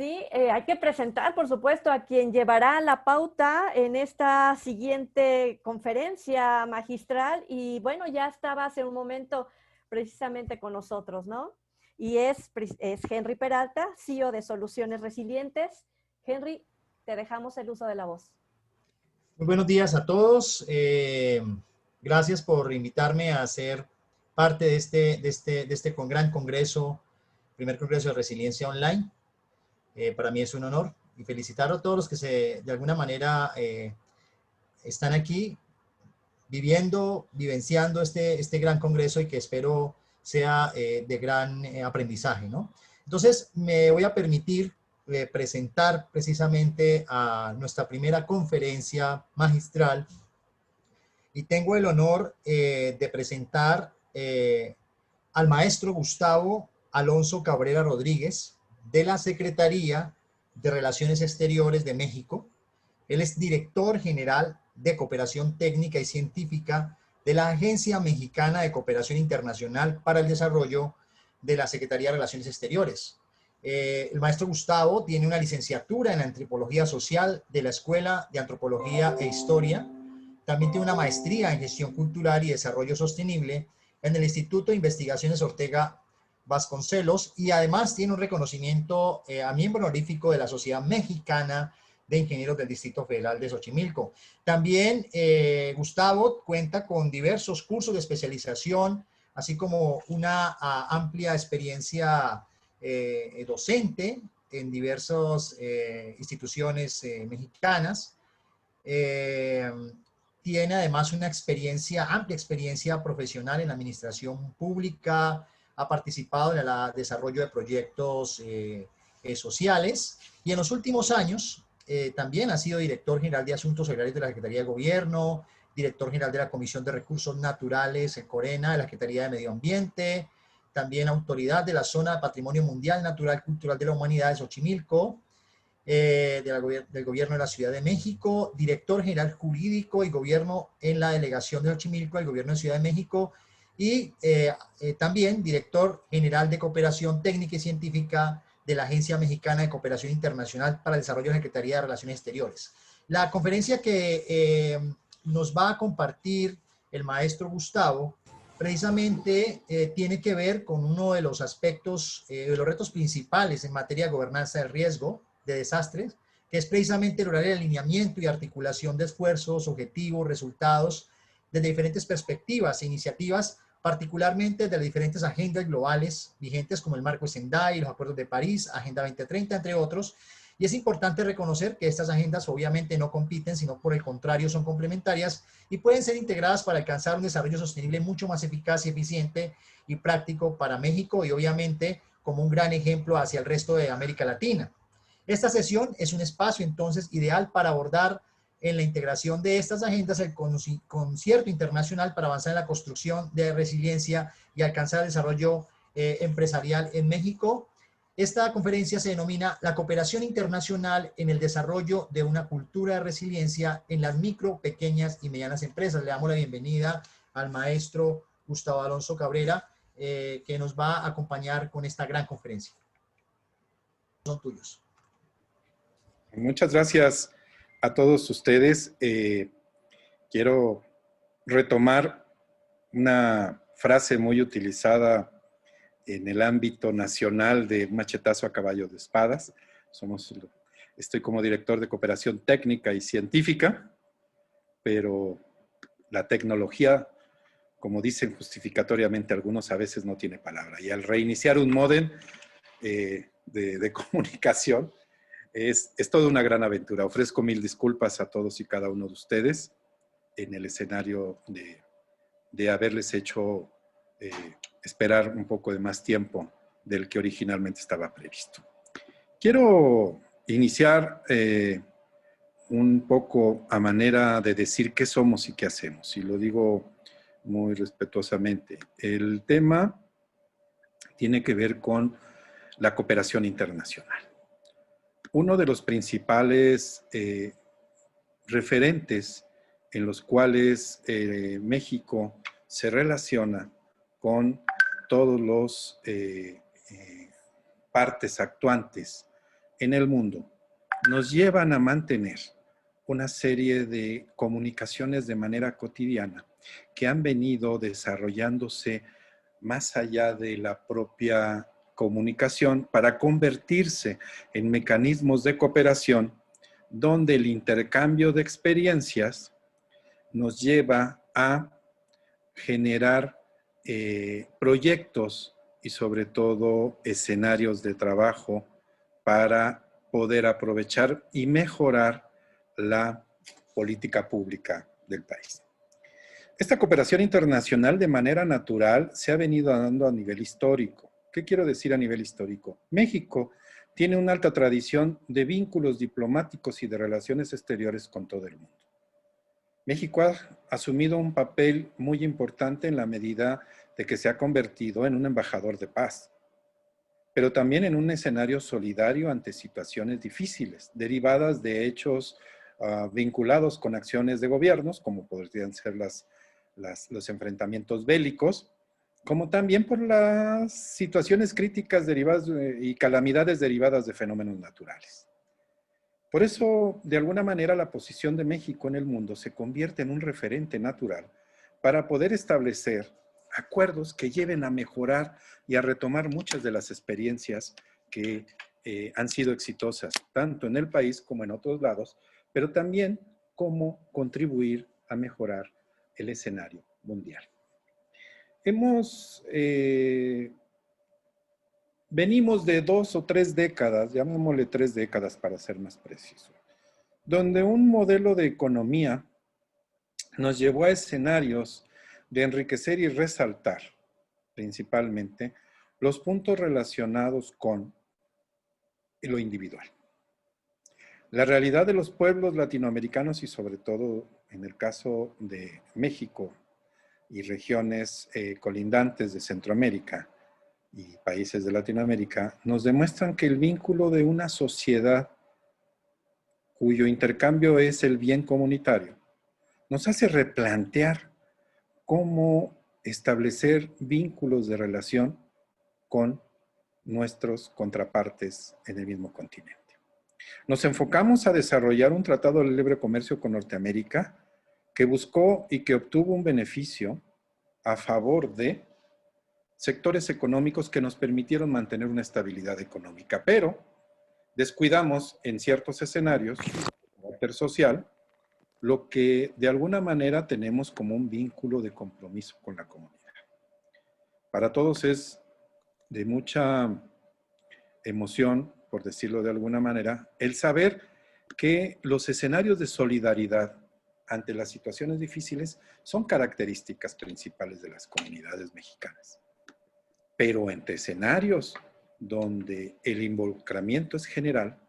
Sí, hay que presentar, por supuesto, a quien llevará la pauta en esta siguiente conferencia magistral y bueno, ya estaba hace un momento precisamente con nosotros, ¿no? Y es Henry Peralta, CEO de Soluciones Resilientes. Henry, te dejamos el uso de la voz. Muy buenos días a todos. Gracias por invitarme a ser parte de este gran congreso, primer congreso de resiliencia online. Para mí es un honor y felicitar a todos los que de alguna manera están aquí vivenciando este gran congreso y que espero sea de gran aprendizaje, ¿no? Entonces, me voy a permitir presentar precisamente a nuestra primera conferencia magistral y tengo el honor de presentar al maestro Gustavo Alonso Cabrera Rodríguez de la Secretaría de Relaciones Exteriores de México. Él es director general de Cooperación Técnica y Científica de la Agencia Mexicana de Cooperación Internacional para el Desarrollo de la Secretaría de Relaciones Exteriores. El maestro Gustavo tiene una licenciatura en Antropología Social de la Escuela de Antropología e Historia. También tiene una maestría en Gestión Cultural y Desarrollo Sostenible en el Instituto de Investigaciones Ortega Vasconcelos y además tiene un reconocimiento a miembro honorífico de la Sociedad Mexicana de Ingenieros del Distrito Federal de Xochimilco. También Gustavo cuenta con diversos cursos de especialización, así como una amplia experiencia docente en diversas instituciones mexicanas. Tiene además una amplia experiencia profesional en la administración pública, ha participado en el desarrollo de proyectos sociales y en los últimos años también ha sido director general de Asuntos Agrarios de la Secretaría de Gobierno, director general de la Comisión de Recursos Naturales en Corena, de la Secretaría de Medio Ambiente, también autoridad de la Zona de Patrimonio Mundial Natural Cultural de la Humanidad de Xochimilco, del gobierno de la Ciudad de México, director general jurídico y gobierno en la delegación de Xochimilco del gobierno de Ciudad de México y también director general de cooperación técnica y científica de la Agencia Mexicana de Cooperación Internacional para el Desarrollo de la Secretaría de Relaciones Exteriores. La conferencia que nos va a compartir el maestro Gustavo precisamente tiene que ver con uno de los aspectos, de los retos principales en materia de gobernanza de riesgo, de desastres, que es precisamente lograr el alineamiento y articulación de esfuerzos, objetivos, resultados, desde diferentes perspectivas e iniciativas, particularmente de las diferentes agendas globales vigentes como el Marco de Sendai, los Acuerdos de París, Agenda 2030, entre otros. Y es importante reconocer que estas agendas obviamente no compiten, sino por el contrario son complementarias y pueden ser integradas para alcanzar un desarrollo sostenible mucho más eficaz y eficiente y práctico para México y obviamente como un gran ejemplo hacia el resto de América Latina. Esta sesión es un espacio entonces ideal para abordar en la integración de estas agendas el concierto internacional para avanzar en la construcción de resiliencia y alcanzar el desarrollo empresarial en México. Esta conferencia se denomina la cooperación internacional en el desarrollo de una cultura de resiliencia en las micro, pequeñas y medianas empresas. Le damos la bienvenida al maestro Gustavo Alonso Cabrera, que nos va a acompañar con esta gran conferencia. Son tuyos. Muchas gracias a todos ustedes. Quiero retomar una frase muy utilizada en el ámbito nacional de machetazo a caballo de espadas. Estoy como director de cooperación técnica y científica, pero la tecnología, como dicen justificatoriamente algunos, a veces no tiene palabra. Y al reiniciar un módem de comunicación, es toda una gran aventura. Ofrezco mil disculpas a todos y cada uno de ustedes en el escenario de haberles hecho esperar un poco de más tiempo del que originalmente estaba previsto. Quiero iniciar un poco a manera de decir qué somos y qué hacemos, y lo digo muy respetuosamente. El tema tiene que ver con la cooperación internacional. Uno de los principales referentes en los cuales México se relaciona con todos los partes actuantes en el mundo nos llevan a mantener una serie de comunicaciones de manera cotidiana que han venido desarrollándose más allá de la propia comunicación para convertirse en mecanismos de cooperación donde el intercambio de experiencias nos lleva a generar proyectos y sobre todo escenarios de trabajo para poder aprovechar y mejorar la política pública del país. Esta cooperación internacional de manera natural se ha venido dando a nivel histórico. ¿Qué quiero decir a nivel histórico? México tiene una alta tradición de vínculos diplomáticos y de relaciones exteriores con todo el mundo. México ha asumido un papel muy importante en la medida de que se ha convertido en un embajador de paz, pero también en un escenario solidario ante situaciones difíciles, derivadas de hechos vinculados con acciones de gobiernos, como podrían ser los enfrentamientos bélicos, como también por las situaciones críticas derivadas y calamidades derivadas de fenómenos naturales. Por eso, de alguna manera, la posición de México en el mundo se convierte en un referente natural para poder establecer acuerdos que lleven a mejorar y a retomar muchas de las experiencias que han sido exitosas, tanto en el país como en otros lados, pero también cómo contribuir a mejorar el escenario mundial. Venimos de 2 o 3 décadas, llamémosle 3 décadas para ser más preciso, donde un modelo de economía nos llevó a escenarios de enriquecer y resaltar, principalmente, los puntos relacionados con lo individual. La realidad de los pueblos latinoamericanos y sobre todo en el caso de México y regiones colindantes de Centroamérica y países de Latinoamérica nos demuestran que el vínculo de una sociedad cuyo intercambio es el bien comunitario nos hace replantear cómo establecer vínculos de relación con nuestros contrapartes en el mismo continente. Nos enfocamos a desarrollar un tratado de libre comercio con Norteamérica que buscó y que obtuvo un beneficio a favor de sectores económicos que nos permitieron mantener una estabilidad económica, pero descuidamos en ciertos escenarios de carácter social lo que de alguna manera tenemos como un vínculo de compromiso con la comunidad. Para todos es de mucha emoción, por decirlo de alguna manera, el saber que los escenarios de solidaridad ante las situaciones difíciles son características principales de las comunidades mexicanas. Pero entre escenarios donde el involucramiento es general,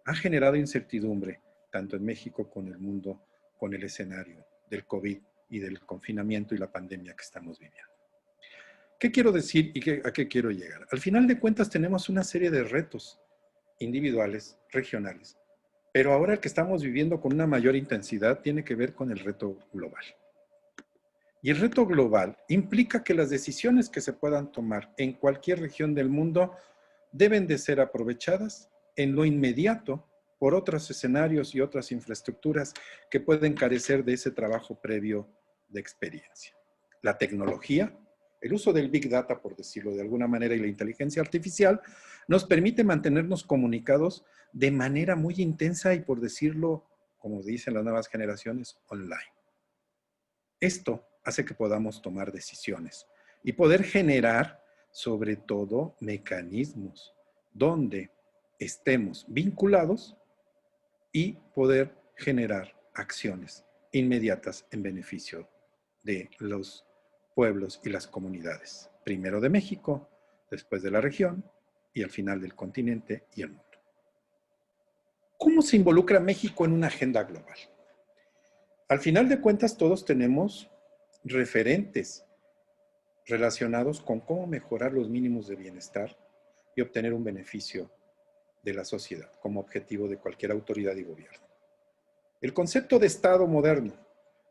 ha generado incertidumbre, tanto en México como en el mundo, con el escenario del COVID y del confinamiento y la pandemia que estamos viviendo. ¿Qué quiero decir y a qué quiero llegar? Al final de cuentas tenemos una serie de retos individuales, regionales, pero ahora el que estamos viviendo con una mayor intensidad tiene que ver con el reto global. Y el reto global implica que las decisiones que se puedan tomar en cualquier región del mundo deben de ser aprovechadas en lo inmediato por otros escenarios y otras infraestructuras que pueden carecer de ese trabajo previo de experiencia. La tecnología, el uso del Big Data, por decirlo de alguna manera, y la inteligencia artificial, nos permite mantenernos comunicados de manera muy intensa y, por decirlo, como dicen las nuevas generaciones, online. Esto hace que podamos tomar decisiones y poder generar, sobre todo, mecanismos donde estemos vinculados y poder generar acciones inmediatas en beneficio de los pueblos y las comunidades, primero de México, después de la región y al final del continente y el mundo. ¿Cómo se involucra México en una agenda global? Al final de cuentas, todos tenemos referentes relacionados con cómo mejorar los mínimos de bienestar y obtener un beneficio de la sociedad como objetivo de cualquier autoridad y gobierno. El concepto de Estado moderno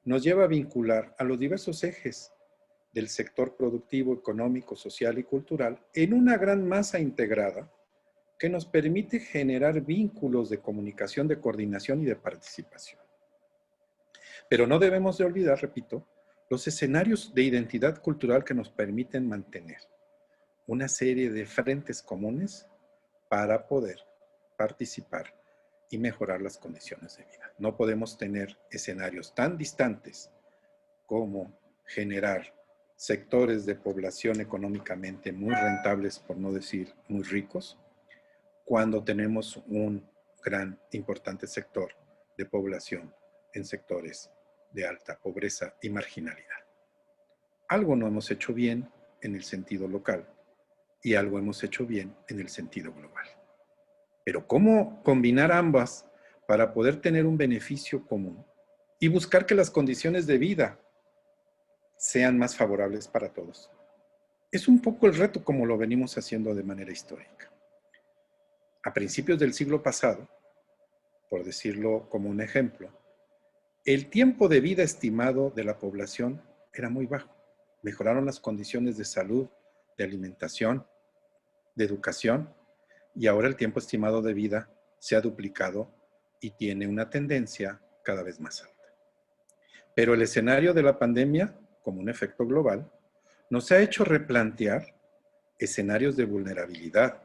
nos lleva a vincular a los diversos ejes del sector productivo, económico, social y cultural en una gran masa integrada que nos permite generar vínculos de comunicación, de coordinación y de participación. Pero no debemos de olvidar, repito, los escenarios de identidad cultural que nos permiten mantener una serie de frentes comunes para poder participar y mejorar las condiciones de vida. No podemos tener escenarios tan distantes como generar sectores de población económicamente muy rentables, por no decir muy ricos, cuando tenemos un gran, importante sector de población en sectores de alta pobreza y marginalidad. Algo no hemos hecho bien en el sentido local y algo hemos hecho bien en el sentido global. Pero ¿cómo combinar ambas para poder tener un beneficio común y buscar que las condiciones de vida sean más favorables para todos? Es un poco el reto como lo venimos haciendo de manera histórica. A principios del siglo pasado, por decirlo como un ejemplo, el tiempo de vida estimado de la población era muy bajo. Mejoraron las condiciones de salud, de alimentación, de educación, y ahora el tiempo estimado de vida se ha duplicado y tiene una tendencia cada vez más alta. Pero el escenario de la pandemia, como un efecto global, nos ha hecho replantear escenarios de vulnerabilidad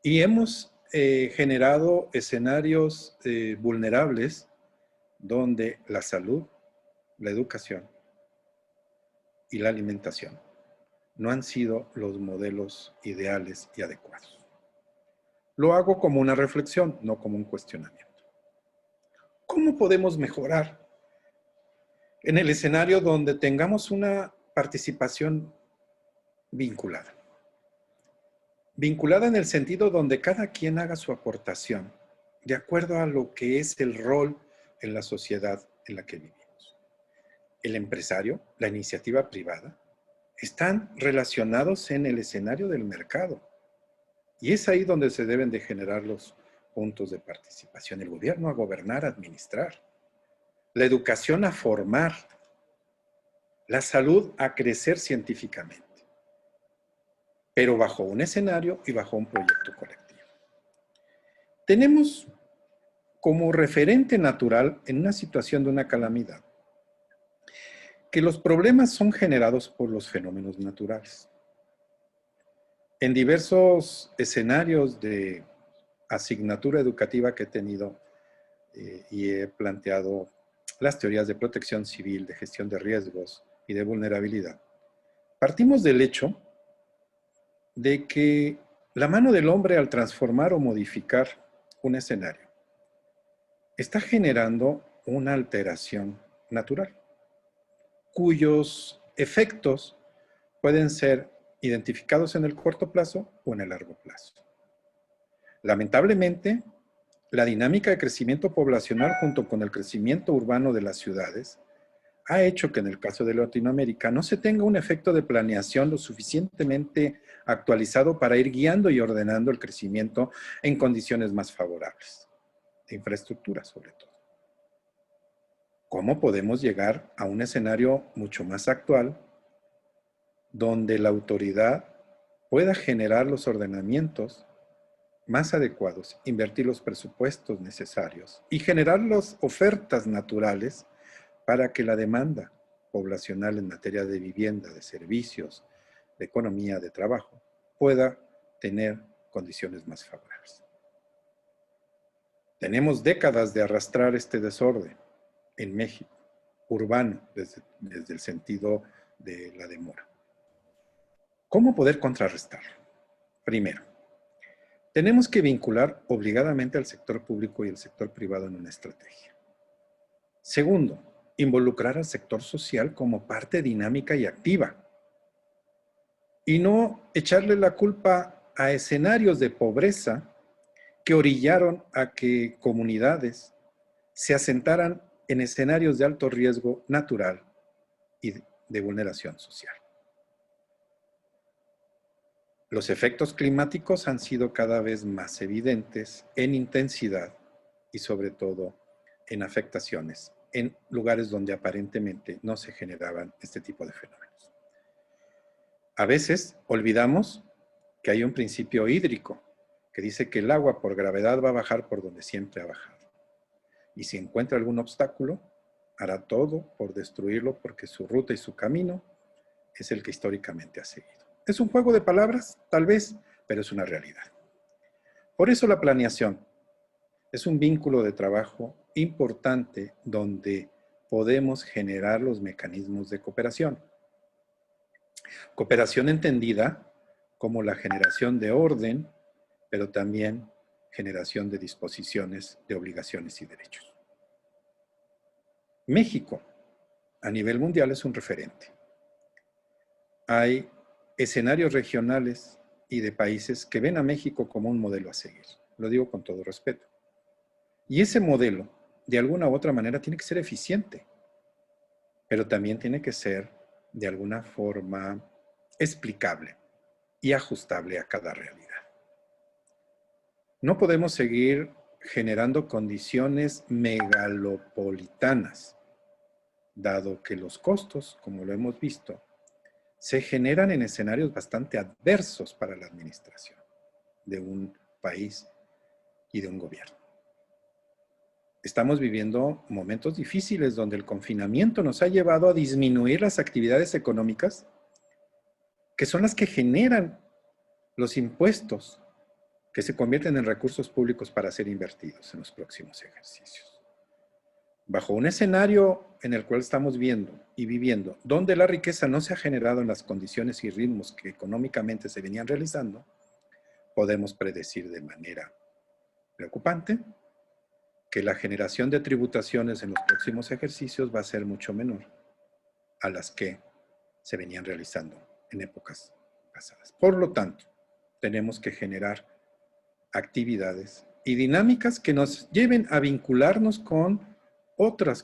y hemos generado escenarios vulnerables donde la salud, la educación y la alimentación no han sido los modelos ideales y adecuados. Lo hago como una reflexión, no como un cuestionamiento. ¿Cómo podemos mejorar en el escenario donde tengamos una participación vinculada? Vinculada en el sentido donde cada quien haga su aportación de acuerdo a lo que es el rol en la sociedad en la que vivimos. El empresario, la iniciativa privada, están relacionados en el escenario del mercado. Y es ahí donde se deben de generar los puntos de participación. El gobierno a gobernar, a administrar. La educación a formar. La salud a crecer científicamente. Pero bajo un escenario y bajo un proyecto colectivo. Tenemos como referente natural en una situación de una calamidad que los problemas son generados por los fenómenos naturales. En diversos escenarios de asignatura educativa que he tenido y he planteado las teorías de protección civil, de gestión de riesgos y de vulnerabilidad, partimos del hecho de que la mano del hombre al transformar o modificar un escenario está generando una alteración natural, cuyos efectos pueden ser identificados en el corto plazo o en el largo plazo. Lamentablemente, la dinámica de crecimiento poblacional junto con el crecimiento urbano de las ciudades ha hecho que en el caso de Latinoamérica no se tenga un efecto de planeación lo suficientemente actualizado para ir guiando y ordenando el crecimiento en condiciones más favorables, de infraestructura sobre todo. ¿Cómo podemos llegar a un escenario mucho más actual donde la autoridad pueda generar los ordenamientos más adecuados, invertir los presupuestos necesarios y generar las ofertas naturales para que la demanda poblacional en materia de vivienda, de servicios, de economía, de trabajo, pueda tener condiciones más favorables? Tenemos décadas de arrastrar este desorden en México, urbano, desde el sentido de la demora. ¿Cómo poder contrarrestarlo? Primero, tenemos que vincular obligadamente al sector público y al sector privado en una estrategia. Segundo, involucrar al sector social como parte dinámica y activa. Y no echarle la culpa a escenarios de pobreza que orillaron a que comunidades se asentaran en escenarios de alto riesgo natural y de vulneración social. Los efectos climáticos han sido cada vez más evidentes en intensidad y sobre todo en afectaciones en lugares donde aparentemente no se generaban este tipo de fenómenos. A veces olvidamos que hay un principio hídrico que dice que el agua por gravedad va a bajar por donde siempre ha bajado. Y si encuentra algún obstáculo, hará todo por destruirlo porque su ruta y su camino es el que históricamente ha seguido. Es un juego de palabras, tal vez, pero es una realidad. Por eso la planeación es un vínculo de trabajo importante donde podemos generar los mecanismos de cooperación. Cooperación entendida como la generación de orden, pero también generación de disposiciones, de obligaciones y derechos. México, a nivel mundial, es un referente. Hay escenarios regionales y de países que ven a México como un modelo a seguir. Lo digo con todo respeto. Y ese modelo, de alguna u otra manera, tiene que ser eficiente, pero también tiene que ser, de alguna forma, explicable y ajustable a cada realidad. No podemos seguir generando condiciones megalopolitanas, dado que los costos, como lo hemos visto, se generan en escenarios bastante adversos para la administración de un país y de un gobierno. Estamos viviendo momentos difíciles donde el confinamiento nos ha llevado a disminuir las actividades económicas, que son las que generan los impuestos que se convierten en recursos públicos para ser invertidos en los próximos ejercicios. Bajo un escenario en el cual estamos viendo y viviendo, donde la riqueza no se ha generado en las condiciones y ritmos que económicamente se venían realizando, podemos predecir de manera preocupante que la generación de tributaciones en los próximos ejercicios va a ser mucho menor a las que se venían realizando en épocas pasadas. Por lo tanto, tenemos que generar actividades y dinámicas que nos lleven a vincularnos con otros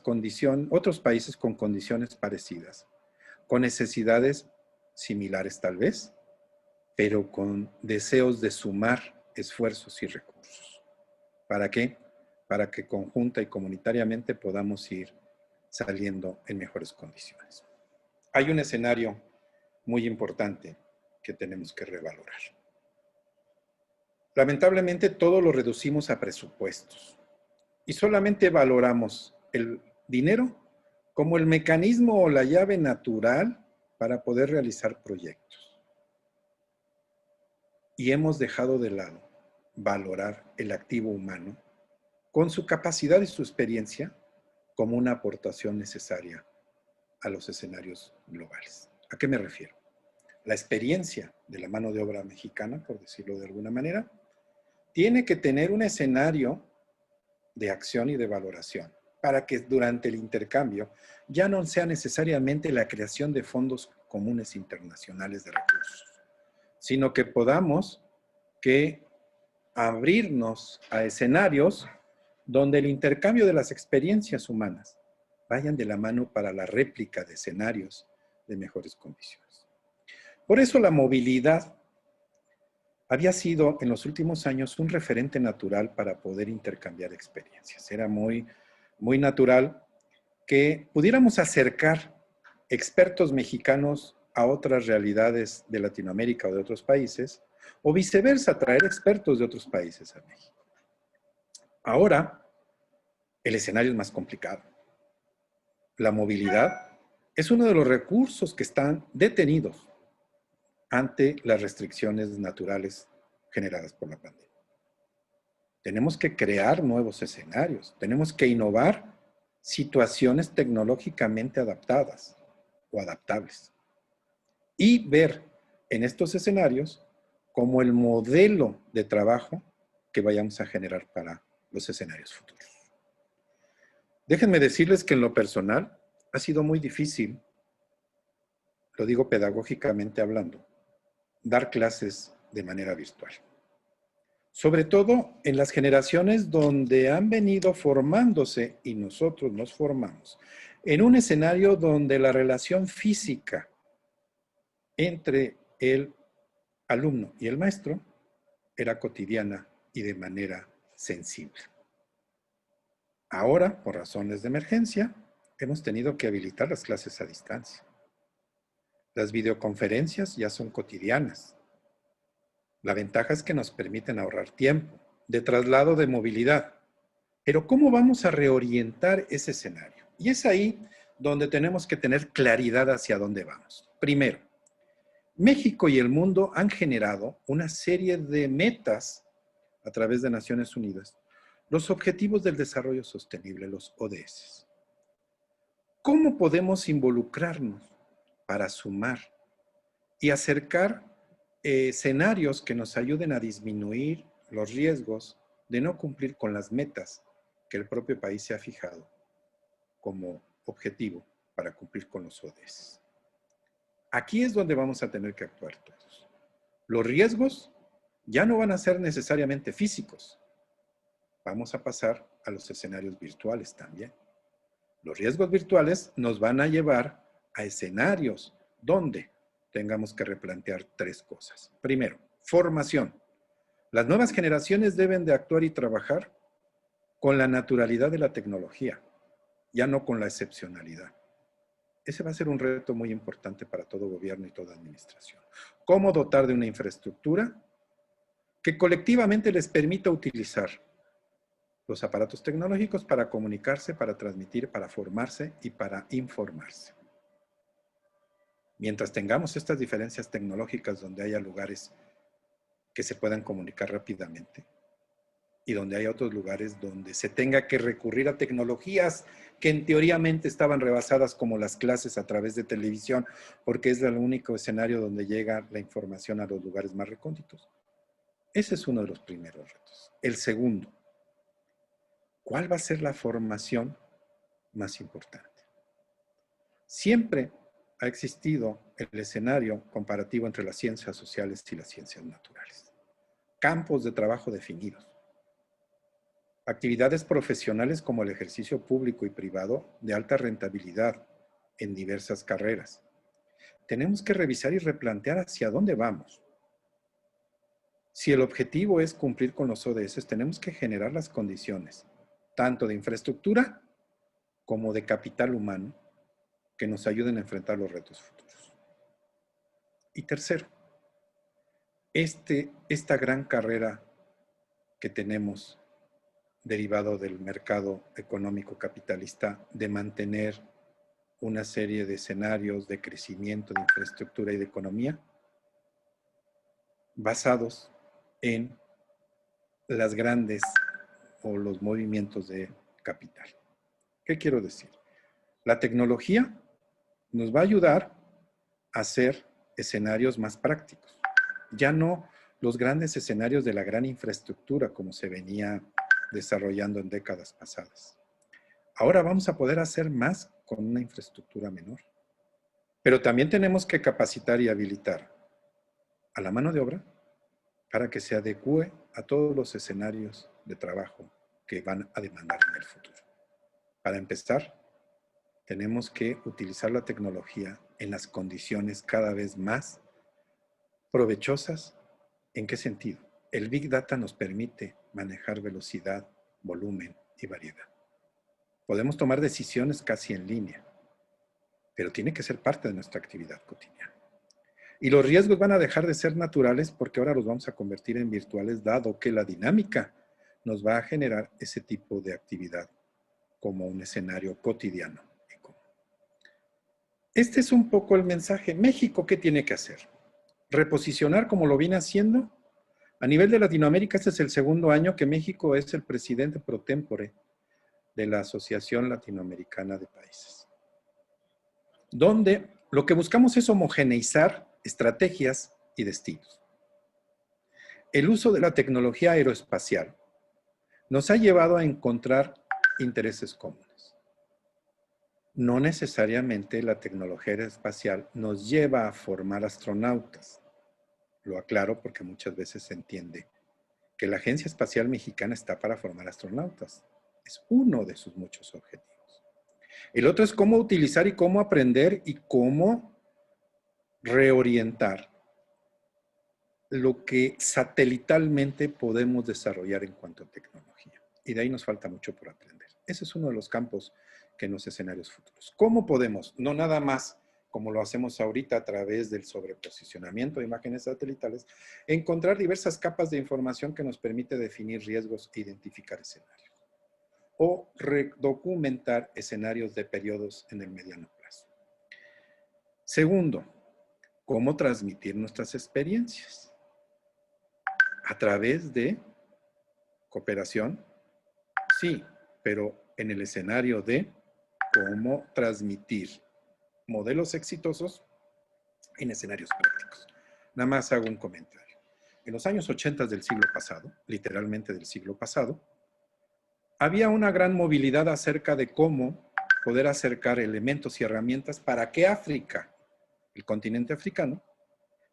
países con condiciones parecidas, con necesidades similares tal vez, pero con deseos de sumar esfuerzos y recursos. ¿Para qué? Para que conjunta y comunitariamente podamos ir saliendo en mejores condiciones. Hay un escenario muy importante que tenemos que revalorar. Lamentablemente todo lo reducimos a presupuestos y solamente valoramos el dinero como el mecanismo o la llave natural para poder realizar proyectos. Y hemos dejado de lado valorar el activo humano con su capacidad y su experiencia como una aportación necesaria a los escenarios globales. ¿A qué me refiero? La experiencia de la mano de obra mexicana, por decirlo de alguna manera, tiene que tener un escenario de acción y de valoración para que durante el intercambio ya no sea necesariamente la creación de fondos comunes internacionales de recursos, sino que podamos abrirnos a escenarios donde el intercambio de las experiencias humanas vayan de la mano para la réplica de escenarios de mejores condiciones. Por eso la movilidad había sido en los últimos años un referente natural para poder intercambiar experiencias. Era muy natural que pudiéramos acercar expertos mexicanos a otras realidades de Latinoamérica o de otros países, o viceversa, traer expertos de otros países a México. Ahora, el escenario es más complicado. La movilidad es uno de los recursos que están detenidos ante las restricciones naturales generadas por la pandemia. Tenemos que crear nuevos escenarios, tenemos que innovar situaciones tecnológicamente adaptadas o adaptables y ver en estos escenarios como el modelo de trabajo que vayamos a generar para los escenarios futuros. Déjenme decirles que en lo personal ha sido muy difícil, lo digo pedagógicamente hablando, dar clases de manera virtual. Sobre todo en las generaciones donde han venido formándose, y nosotros nos formamos, en un escenario donde la relación física entre el alumno y el maestro era cotidiana y de manera sensible. Ahora, por razones de emergencia, hemos tenido que habilitar las clases a distancia. Las videoconferencias ya son cotidianas. La ventaja es que nos permiten ahorrar tiempo de traslado de movilidad. Pero ¿cómo vamos a reorientar ese escenario? Y es ahí donde tenemos que tener claridad hacia dónde vamos. Primero, México y el mundo han generado una serie de metas a través de Naciones Unidas, los Objetivos del Desarrollo Sostenible, los ODS. ¿Cómo podemos involucrarnos para sumar y acercar escenarios que nos ayuden a disminuir los riesgos de no cumplir con las metas que el propio país se ha fijado como objetivo para cumplir con los ODS? Aquí es donde vamos a tener que actuar todos. Los riesgos ya no van a ser necesariamente físicos. Vamos a pasar a los escenarios virtuales también. Los riesgos virtuales nos van a llevar a escenarios donde tengamos que replantear tres cosas. Primero, formación. Las nuevas generaciones deben de actuar y trabajar con la naturalidad de la tecnología, ya no con la excepcionalidad. Ese va a ser un reto muy importante para todo gobierno y toda administración. ¿Cómo dotar de una infraestructura que colectivamente les permita utilizar los aparatos tecnológicos para comunicarse, para transmitir, para formarse y para informarse? Mientras tengamos estas diferencias tecnológicas donde haya lugares que se puedan comunicar rápidamente y donde haya otros lugares donde se tenga que recurrir a tecnologías que en teóricamente estaban rebasadas, como las clases a través de televisión, porque es el único escenario donde llega la información a los lugares más recónditos. Ese es uno de los primeros retos. El segundo, ¿cuál va a ser la formación más importante? Siempre ha existido el escenario comparativo entre las ciencias sociales y las ciencias naturales. Campos de trabajo definidos. Actividades profesionales como el ejercicio público y privado de alta rentabilidad en diversas carreras. Tenemos que revisar y replantear hacia dónde vamos. Si el objetivo es cumplir con los ODS, tenemos que generar las condiciones, tanto de infraestructura como de capital humano, que nos ayuden a enfrentar los retos futuros. Y tercero, esta gran carrera que tenemos derivado del mercado económico capitalista de mantener una serie de escenarios de crecimiento, de infraestructura y de economía basados en las grandes o los movimientos de capital. ¿Qué quiero decir? La tecnología nos va a ayudar a hacer escenarios más prácticos. Ya no los grandes escenarios de la gran infraestructura como se venía desarrollando en décadas pasadas. Ahora vamos a poder hacer más con una infraestructura menor. Pero también tenemos que capacitar y habilitar a la mano de obra para que se adecue a todos los escenarios de trabajo que van a demandar en el futuro. Para empezar, tenemos que utilizar la tecnología en las condiciones cada vez más provechosas. ¿En qué sentido? El Big Data nos permite manejar velocidad, volumen y variedad. Podemos tomar decisiones casi en línea, pero tiene que ser parte de nuestra actividad cotidiana. Y los riesgos van a dejar de ser naturales porque ahora los vamos a convertir en virtuales, dado que la dinámica nos va a generar ese tipo de actividad como un escenario cotidiano. Este es un poco el mensaje. México, ¿qué tiene que hacer? Reposicionar como lo viene haciendo. A nivel de Latinoamérica, este es el segundo año que México es el presidente pro tempore de la Asociación Latinoamericana de Países, donde lo que buscamos es homogeneizar estrategias y destinos. El uso de la tecnología aeroespacial nos ha llevado a encontrar intereses comunes. No necesariamente la tecnología aeroespacial nos lleva a formar astronautas. Lo aclaro porque muchas veces se entiende que la Agencia Espacial Mexicana está para formar astronautas. Es uno de sus muchos objetivos. El otro es cómo utilizar y cómo aprender y cómo reorientar lo que satelitalmente podemos desarrollar en cuanto a tecnología. Y de ahí nos falta mucho por aprender. Ese es uno de los campos que en los escenarios futuros. ¿Cómo podemos, no nada más como lo hacemos ahorita a través del sobreposicionamiento de imágenes satelitales, encontrar diversas capas de información que nos permite definir riesgos e identificar escenarios. O documentar escenarios de periodos en el mediano plazo. Segundo, ¿cómo transmitir nuestras experiencias? A través de cooperación, sí, pero en el escenario de cómo transmitir modelos exitosos en escenarios prácticos. Nada más hago un comentario. En los años 80 del siglo pasado, literalmente del siglo pasado, había una gran movilidad acerca de cómo poder acercar elementos y herramientas para que África, el continente africano,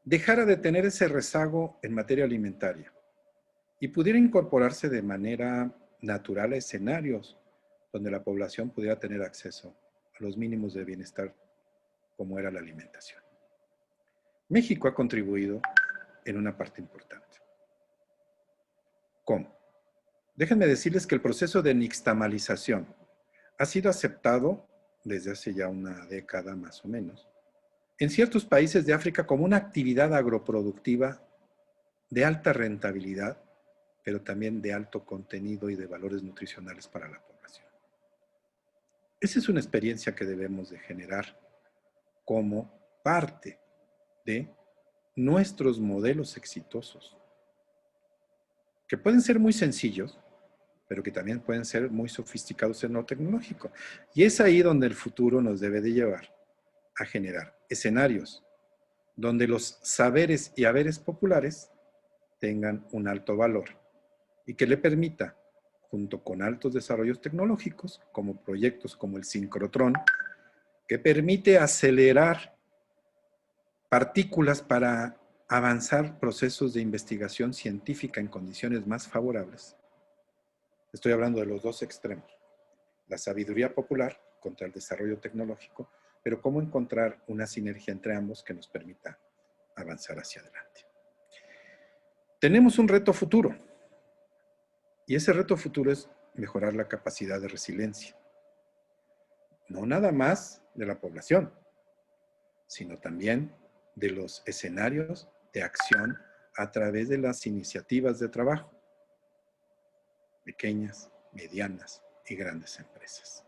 dejara de tener ese rezago en materia alimentaria y pudiera incorporarse de manera natural a escenarios donde la población pudiera tener acceso a los mínimos de bienestar como era la alimentación. México ha contribuido en una parte importante. ¿Cómo? Déjenme decirles que el proceso de nixtamalización ha sido aceptado desde hace ya una década más o menos en ciertos países de África como una actividad agroproductiva de alta rentabilidad, pero también de alto contenido y de valores nutricionales para la población. Esa es una experiencia que debemos de generar como parte de nuestros modelos exitosos, que pueden ser muy sencillos, pero que también pueden ser muy sofisticados en lo tecnológico. Y es ahí donde el futuro nos debe de llevar a generar escenarios donde los saberes y haberes populares tengan un alto valor y que le permita, junto con altos desarrollos tecnológicos, como proyectos como el sincrotrón, que permite acelerar partículas para avanzar procesos de investigación científica en condiciones más favorables. Estoy hablando de los dos extremos, la sabiduría popular contra el desarrollo tecnológico, pero cómo encontrar una sinergia entre ambos que nos permita avanzar hacia adelante. Tenemos un reto futuro, y ese reto futuro es mejorar la capacidad de resiliencia. No nada más de la población, sino también de los escenarios de acción a través de las iniciativas de trabajo, pequeñas, medianas y grandes empresas.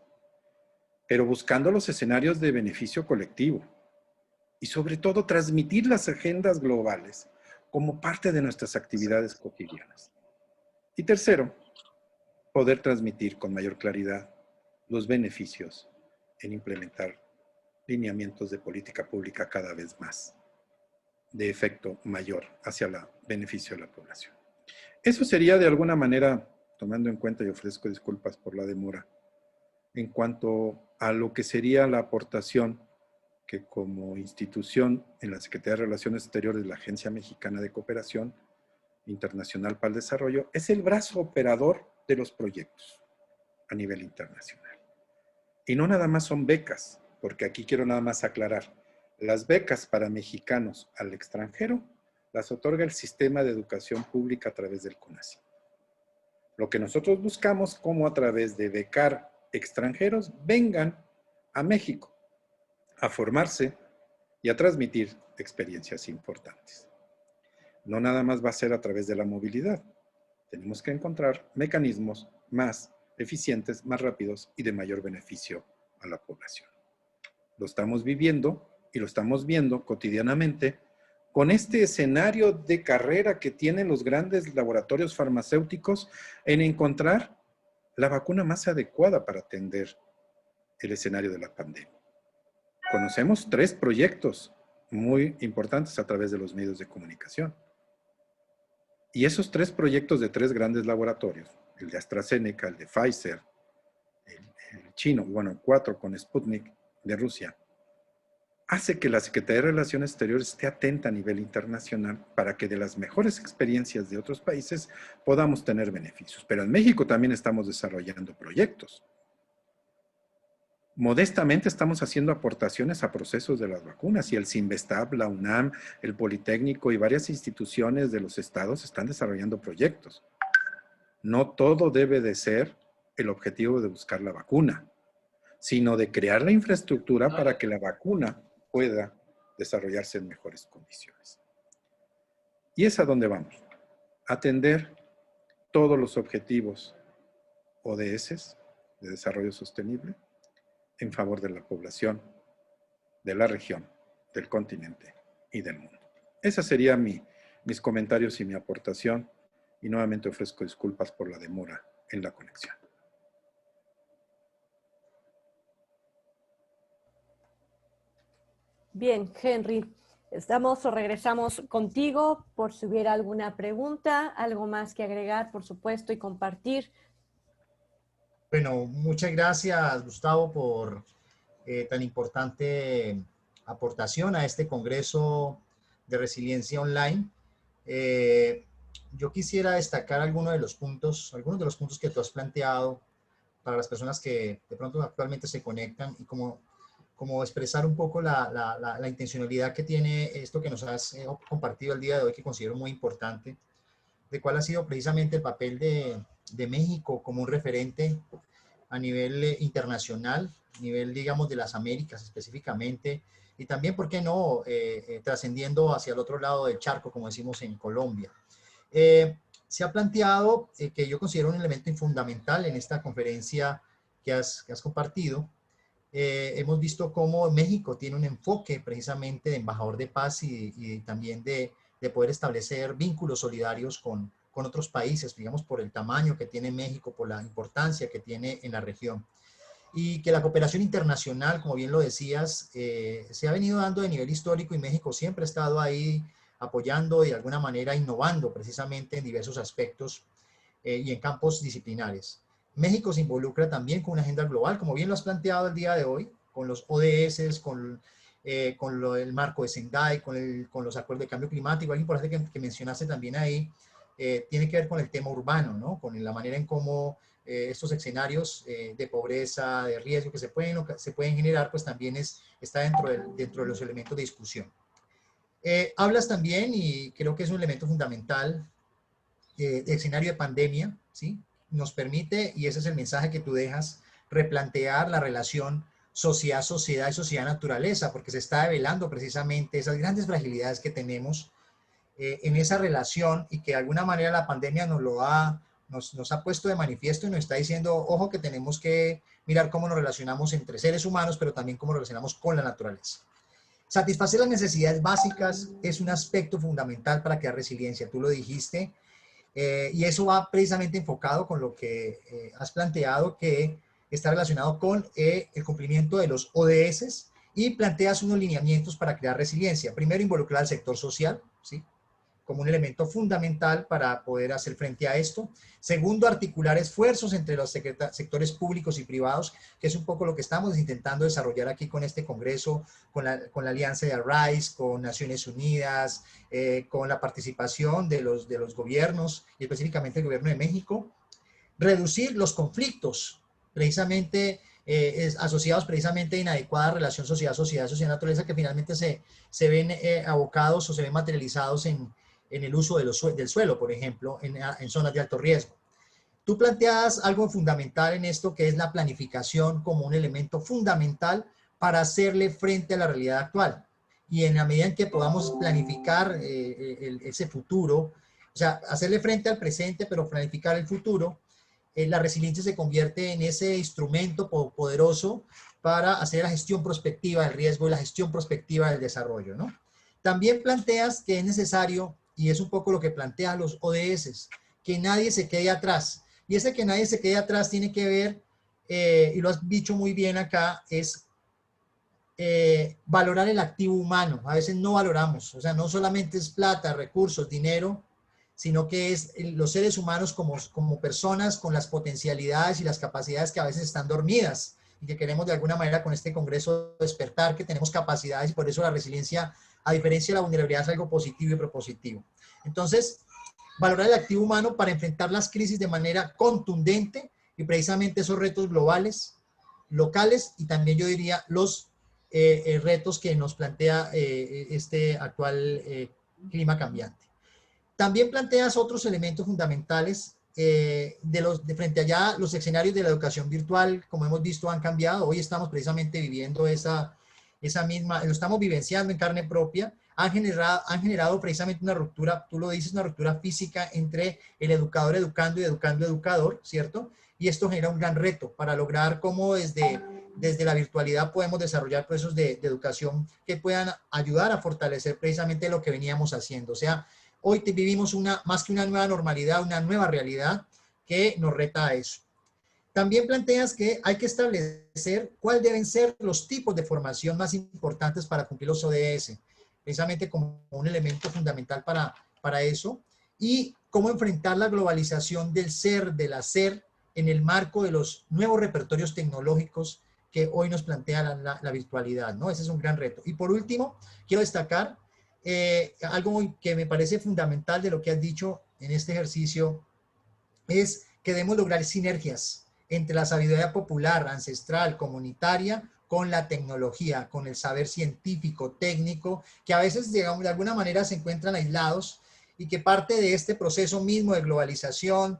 Pero buscando los escenarios de beneficio colectivo y sobre todo transmitir las agendas globales como parte de nuestras actividades cotidianas. Y tercero, poder transmitir con mayor claridad los beneficios en implementar lineamientos de política pública cada vez más de efecto mayor hacia el beneficio de la población. Eso sería de alguna manera, tomando en cuenta, y ofrezco disculpas por la demora, en cuanto a lo que sería la aportación que como institución en la Secretaría de Relaciones Exteriores de la Agencia Mexicana de Cooperación Internacional para el Desarrollo es el brazo operador de los proyectos a nivel internacional. Y no nada más son becas, porque aquí quiero nada más aclarar. Las becas para mexicanos al extranjero las otorga el Sistema de Educación Pública a través del CONACYT. Lo que nosotros buscamos como a través de becar extranjeros vengan a México a formarse y a transmitir experiencias importantes. No nada más va a ser a través de la movilidad. Tenemos que encontrar mecanismos más eficientes, más rápidos y de mayor beneficio a la población. Lo estamos viviendo y lo estamos viendo cotidianamente con este escenario de carrera que tienen los grandes laboratorios farmacéuticos en encontrar la vacuna más adecuada para atender el escenario de la pandemia. Conocemos 3 proyectos muy importantes a través de los medios de comunicación. Y esos 3 proyectos de 3 grandes laboratorios, el de AstraZeneca, el de Pfizer, el chino, bueno, 4 con Sputnik de Rusia, hace que la Secretaría de Relaciones Exteriores esté atenta a nivel internacional para que de las mejores experiencias de otros países podamos tener beneficios. Pero en México también estamos desarrollando proyectos. Modestamente estamos haciendo aportaciones a procesos de las vacunas y el CINVESTAB, la UNAM, el Politécnico y varias instituciones de los estados están desarrollando proyectos. No todo debe de ser el objetivo de buscar la vacuna, sino de crear la infraestructura para que la vacuna pueda desarrollarse en mejores condiciones. Y es a donde vamos. Atender todos los objetivos ODS de desarrollo sostenible en favor de la población, de la región, del continente y del mundo. Esa sería mis comentarios y mi aportación, y nuevamente ofrezco disculpas por la demora en la conexión. Bien, Henry, estamos o regresamos contigo por si hubiera alguna pregunta, algo más que agregar, por supuesto, y compartir. Bueno, muchas gracias, Gustavo, por tan importante aportación a este Congreso de Resiliencia Online. Yo quisiera destacar algunos de los puntos que tú has planteado para las personas que de pronto actualmente se conectan, y como expresar un poco la intencionalidad que tiene esto que nos has compartido el día de hoy, que considero muy importante, de cuál ha sido precisamente el papel de México como un referente a nivel internacional, a nivel, digamos, de las Américas específicamente, y también, ¿por qué no?, trascendiendo hacia el otro lado del charco, como decimos en Colombia. Se ha planteado, que yo considero un elemento fundamental en esta conferencia que has compartido. Hemos visto cómo México tiene un enfoque precisamente de embajador de paz y también de poder establecer vínculos solidarios con otros países, digamos, por el tamaño que tiene México, por la importancia que tiene en la región. Y que la cooperación internacional, como bien lo decías, se ha venido dando de nivel histórico, y México siempre ha estado ahí apoyando y de alguna manera innovando precisamente en diversos aspectos y en campos disciplinares. México se involucra también con una agenda global, como bien lo has planteado el día de hoy, con los ODS, con el marco de Sendai, con los acuerdos de cambio climático. Algo importante que mencionaste también ahí, tiene que ver con el tema urbano, ¿no? Con la manera en cómo estos escenarios de pobreza, de riesgo que se pueden generar, pues también está dentro de los elementos de discusión. Hablas también, y creo que es un elemento fundamental, de escenario de pandemia, ¿sí? Nos permite, y ese es el mensaje que tú dejas, replantear la relación sociedad-sociedad y sociedad-naturaleza, porque se está develando precisamente esas grandes fragilidades que tenemos en esa relación, y que de alguna manera la pandemia nos ha puesto de manifiesto y nos está diciendo, ojo, que tenemos que mirar cómo nos relacionamos entre seres humanos, pero también cómo nos relacionamos con la naturaleza. Satisfacer las necesidades básicas es un aspecto fundamental para crear resiliencia, tú lo dijiste, y eso va precisamente enfocado con lo que has planteado, que está relacionado con el cumplimiento de los ODS, y planteas unos lineamientos para crear resiliencia. Primero, involucrar al sector social, ¿sí?, como un elemento fundamental para poder hacer frente a esto. Segundo, articular esfuerzos entre los sectores públicos y privados, que es un poco lo que estamos intentando desarrollar aquí con este congreso, con la alianza de Arise, con Naciones Unidas, con la participación de los gobiernos, y específicamente el gobierno de México. Reducir los conflictos, precisamente asociados precisamente a inadecuada relación sociedad-naturaleza, que finalmente se ven abocados o se ven materializados en el uso del suelo, por ejemplo, en zonas de alto riesgo. Tú planteas algo fundamental en esto, que es la planificación como un elemento fundamental para hacerle frente a la realidad actual. Y en la medida en que podamos planificar ese futuro, o sea, hacerle frente al presente, pero planificar el futuro, la resiliencia se convierte en ese instrumento poderoso para hacer la gestión prospectiva del riesgo y la gestión prospectiva del desarrollo, ¿no? También planteas que es necesario, y es un poco lo que plantean los ODS, que nadie se quede atrás. Y ese que nadie se quede atrás tiene que ver, y lo has dicho muy bien acá, es valorar el activo humano. A veces no valoramos, o sea, no solamente es plata, recursos, dinero, sino que es los seres humanos como personas con las potencialidades y las capacidades que a veces están dormidas, y que queremos de alguna manera con este congreso despertar, que tenemos capacidades, y por eso la resiliencia, a diferencia de la vulnerabilidad, es algo positivo y propositivo. Entonces, valorar el activo humano para enfrentar las crisis de manera contundente, y precisamente esos retos globales, locales, y también yo diría los retos que nos plantea este actual clima cambiante. También planteas otros elementos fundamentales frente allá. Los escenarios de la educación virtual, como hemos visto, han cambiado. Hoy estamos precisamente viviendo esa esa misma, lo estamos vivenciando en carne propia, han generado precisamente una ruptura, tú lo dices, una ruptura física entre el educador educando y educando educador, ¿cierto? Y esto genera un gran reto para lograr cómo desde la virtualidad podemos desarrollar procesos de educación que puedan ayudar a fortalecer precisamente lo que veníamos haciendo. O sea, hoy vivimos más que una nueva normalidad, una nueva realidad que nos reta a eso. También planteas que hay que establecer cuáles deben ser los tipos de formación más importantes para cumplir los ODS, precisamente como un elemento fundamental para eso, y cómo enfrentar la globalización del ser, del hacer, en el marco de los nuevos repertorios tecnológicos que hoy nos plantea la virtualidad, ¿no? Ese es un gran reto. Y por último, quiero destacar algo que me parece fundamental de lo que has dicho en este ejercicio, es que debemos lograr sinergias entre la sabiduría popular, ancestral, comunitaria, con la tecnología, con el saber científico, técnico, que a veces, digamos, de alguna manera se encuentran aislados y que parte de este proceso mismo de globalización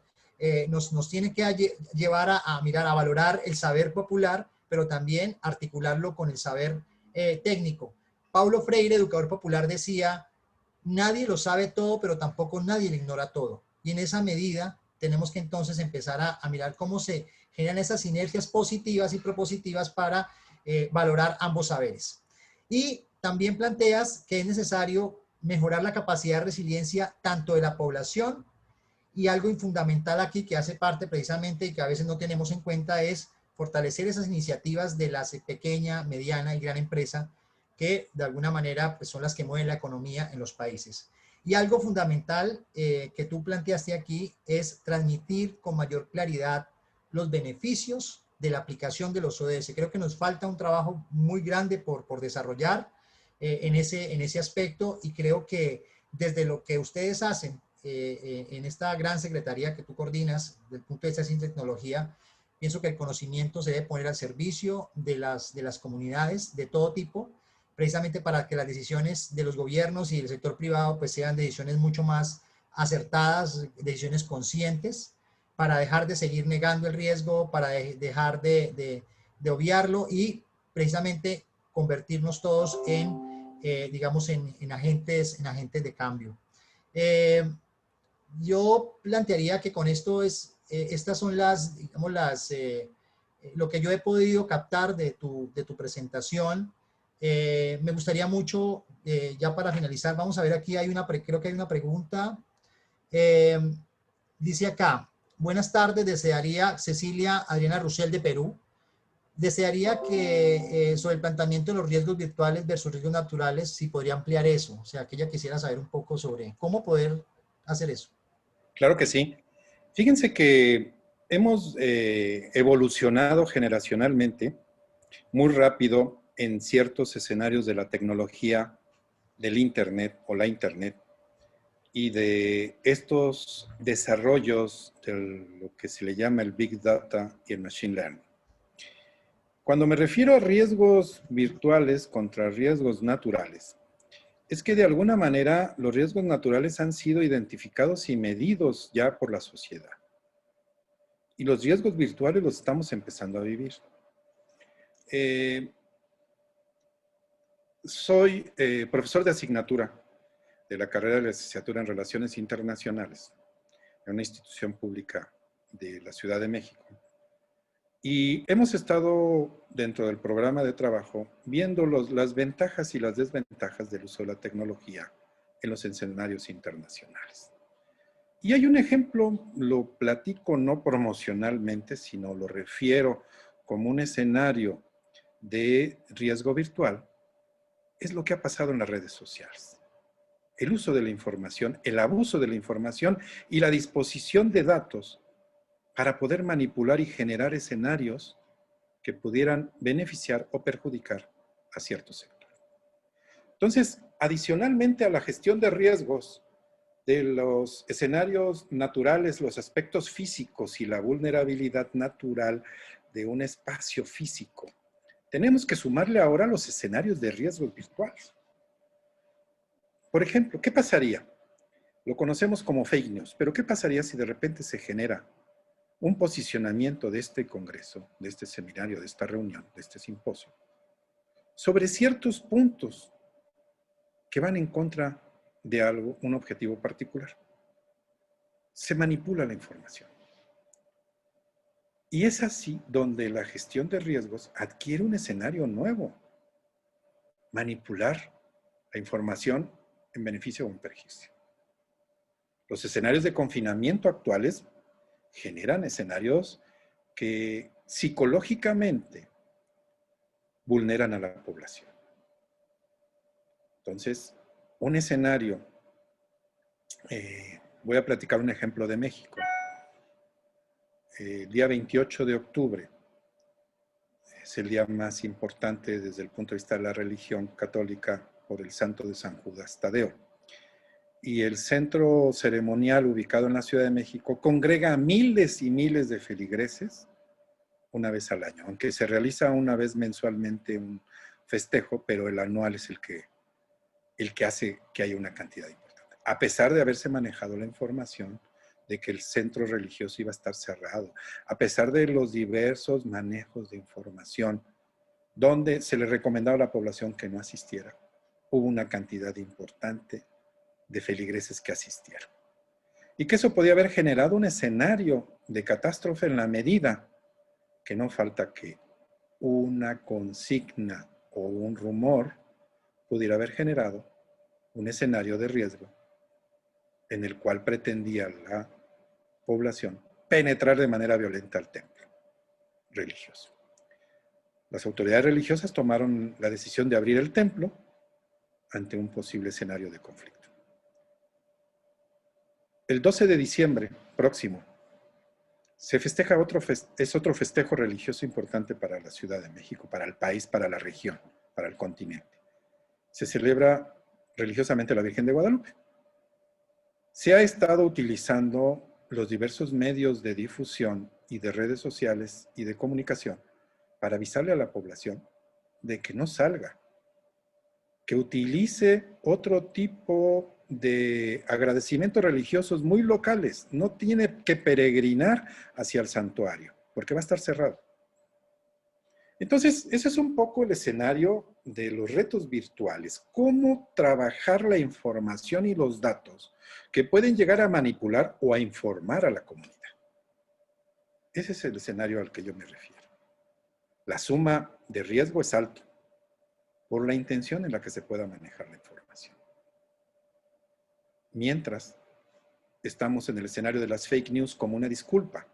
nos tiene que llevar a mirar, a valorar el saber popular, pero también articularlo con el saber técnico. Paulo Freire, educador popular, decía, nadie lo sabe todo, pero tampoco nadie lo ignora todo. Y en esa medida tenemos que entonces empezar a mirar cómo se generan esas sinergias positivas y propositivas para valorar ambos saberes. Y también planteas que es necesario mejorar la capacidad de resiliencia tanto de la población, y algo fundamental aquí que hace parte precisamente y que a veces no tenemos en cuenta es fortalecer esas iniciativas de la pequeña, mediana y gran empresa que de alguna manera pues, son las que mueven la economía en los países. Y algo fundamental que tú planteaste aquí es transmitir con mayor claridad los beneficios de la aplicación de los ODS. Creo que nos falta un trabajo muy grande por desarrollar en ese aspecto, y creo que desde lo que ustedes hacen en esta gran secretaría que tú coordinas, desde el punto de vista de ciencia y tecnología, pienso que el conocimiento se debe poner al servicio de las comunidades de todo tipo, precisamente para que las decisiones de los gobiernos y del sector privado pues sean decisiones mucho más acertadas, decisiones conscientes, para dejar de seguir negando el riesgo, para dejar de obviarlo y precisamente convertirnos todos digamos, en agentes de cambio. Yo plantearía que con esto estas son digamos, lo que yo he podido captar de tu presentación. Me gustaría mucho, ya para finalizar, vamos a ver aquí, creo que hay una pregunta. Dice acá, buenas tardes, desearía Cecilia Adriana Russell de Perú. Desearía que sobre el planteamiento de los riesgos virtuales versus riesgos naturales, si podría ampliar eso. O sea, que ella quisiera saber un poco sobre cómo poder hacer eso. Claro que sí. Fíjense que hemos evolucionado generacionalmente muy rápido en ciertos escenarios de la tecnología, del Internet o la Internet, y de estos desarrollos de lo que se le llama el Big Data y el Machine Learning. Cuando me refiero a riesgos virtuales contra riesgos naturales, es que de alguna manera los riesgos naturales han sido identificados y medidos ya por la sociedad. Y los riesgos virtuales los estamos empezando a vivir. Soy profesor de asignatura de la carrera de licenciatura en Relaciones Internacionales en una institución pública de la Ciudad de México. Y hemos estado dentro del programa de trabajo viendo las ventajas y las desventajas del uso de la tecnología en los escenarios internacionales. Y hay un ejemplo, lo platico no promocionalmente, sino lo refiero como un escenario de riesgo virtual, es lo que ha pasado en las redes sociales. El uso de la información, el abuso de la información y la disposición de datos para poder manipular y generar escenarios que pudieran beneficiar o perjudicar a ciertos sectores. Entonces, adicionalmente a la gestión de riesgos de los escenarios naturales, los aspectos físicos y la vulnerabilidad natural de un espacio físico, tenemos que sumarle ahora los escenarios de riesgos virtuales. Por ejemplo, ¿qué pasaría? Lo conocemos como fake news, pero ¿qué pasaría si de repente se genera un posicionamiento de este congreso, de este seminario, de esta reunión, de este simposio, sobre ciertos puntos que van en contra de algo, un objetivo particular. Se manipula la información. Y es así donde la gestión de riesgos adquiere un escenario nuevo. Manipular la información en beneficio o en perjuicio. Los escenarios de confinamiento actuales generan escenarios que psicológicamente vulneran a la población. Entonces, un escenario, voy a platicar un ejemplo de México. El día 28 de octubre es el día más importante desde el punto de vista de la religión católica por el santo de San Judas Tadeo. Y el centro ceremonial ubicado en la Ciudad de México congrega a miles y miles de feligreses una vez al año, aunque se realiza una vez mensualmente un festejo, pero el anual es el que hace que haya una cantidad importante. A pesar de haberse manejado la información de que el centro religioso iba a estar cerrado, a pesar de los diversos manejos de información, donde se le recomendaba a la población que no asistiera, hubo una cantidad importante de feligreses que asistieron. Y que eso podía haber generado un escenario de catástrofe en la medida que no falta que una consigna o un rumor pudiera haber generado un escenario de riesgo en el cual pretendía la población penetrar de manera violenta al templo religioso. Las autoridades religiosas tomaron la decisión de abrir el templo ante un posible escenario de conflicto. El 12 de diciembre próximo se festeja es otro festejo religioso importante para la Ciudad de México, para el país, para la región, para el continente. Se celebra religiosamente la Virgen de Guadalupe. Se ha estado utilizando los diversos medios de difusión y de redes sociales y de comunicación para avisarle a la población de que no salga, que utilice otro tipo de agradecimientos religiosos muy locales. No tiene que peregrinar hacia el santuario, porque va a estar cerrado. Entonces, ese es un poco el escenario de los retos virtuales. Cómo trabajar la información y los datos que pueden llegar a manipular o a informar a la comunidad. Ese es el escenario al que yo me refiero. La suma de riesgo es alta por la intención en la que se pueda manejar la información. Mientras, estamos en el escenario de las fake news como una disculpa,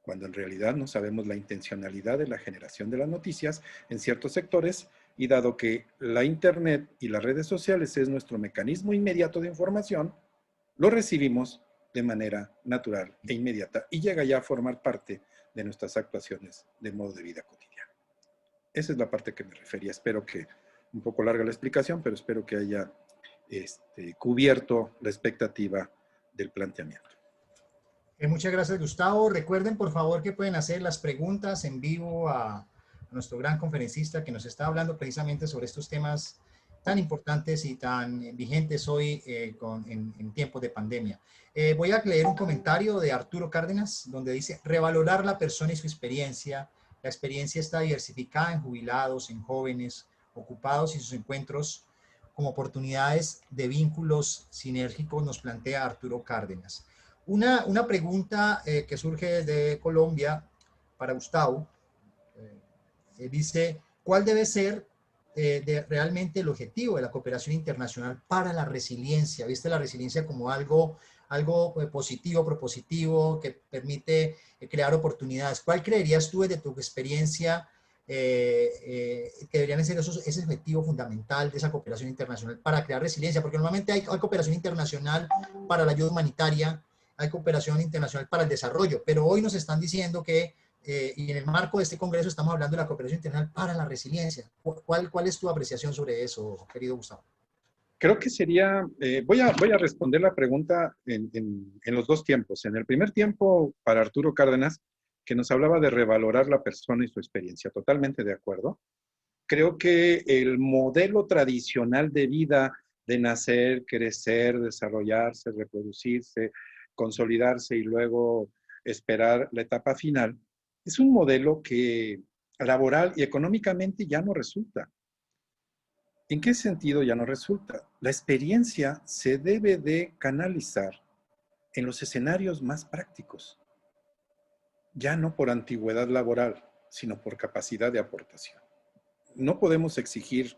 cuando en realidad no sabemos la intencionalidad de la generación de las noticias en ciertos sectores, y dado que la Internet y las redes sociales es nuestro mecanismo inmediato de información, lo recibimos de manera natural e inmediata y llega ya a formar parte de nuestras actuaciones de modo de vida cotidiano. Esa es la parte que me refería. Espero que, un poco larga la explicación, pero espero que haya cubierto la expectativa del planteamiento. Muchas gracias, Gustavo. Recuerden, por favor, que pueden hacer las preguntas en vivo a nuestro gran conferencista que nos está hablando precisamente sobre estos temas tan importantes y tan vigentes hoy en tiempos de pandemia. Voy a leer un comentario de Arturo Cárdenas, donde dice: revalorar la persona y su experiencia. La experiencia está diversificada en jubilados, en jóvenes, ocupados y sus encuentros como oportunidades de vínculos sinérgicos, nos plantea Arturo Cárdenas. Una pregunta que surge desde Colombia para Gustavo, dice: ¿cuál debe ser realmente el objetivo de la cooperación internacional para la resiliencia? ¿Viste la resiliencia como algo positivo, propositivo, que permite crear oportunidades? ¿Cuál creerías tú desde tu experiencia que deberían ser ese objetivo fundamental de esa cooperación internacional para crear resiliencia? Porque normalmente hay cooperación internacional para la ayuda humanitaria, hay cooperación internacional para el desarrollo, pero hoy nos están diciendo que, y en el marco de este congreso estamos hablando de la cooperación internacional para la resiliencia. ¿Cuál es tu apreciación sobre eso, querido Gustavo? Creo que sería, voy a responder la pregunta en los dos tiempos. En el primer tiempo, para Arturo Cárdenas, que nos hablaba de revalorar la persona y su experiencia. Totalmente de acuerdo. Creo que el modelo tradicional de vida, de nacer, crecer, desarrollarse, reproducirse, consolidarse y luego esperar la etapa final, es un modelo que laboral y económicamente ya no resulta. ¿En qué sentido ya no resulta? La experiencia se debe de canalizar en los escenarios más prácticos, ya no por antigüedad laboral, sino por capacidad de aportación. No podemos exigir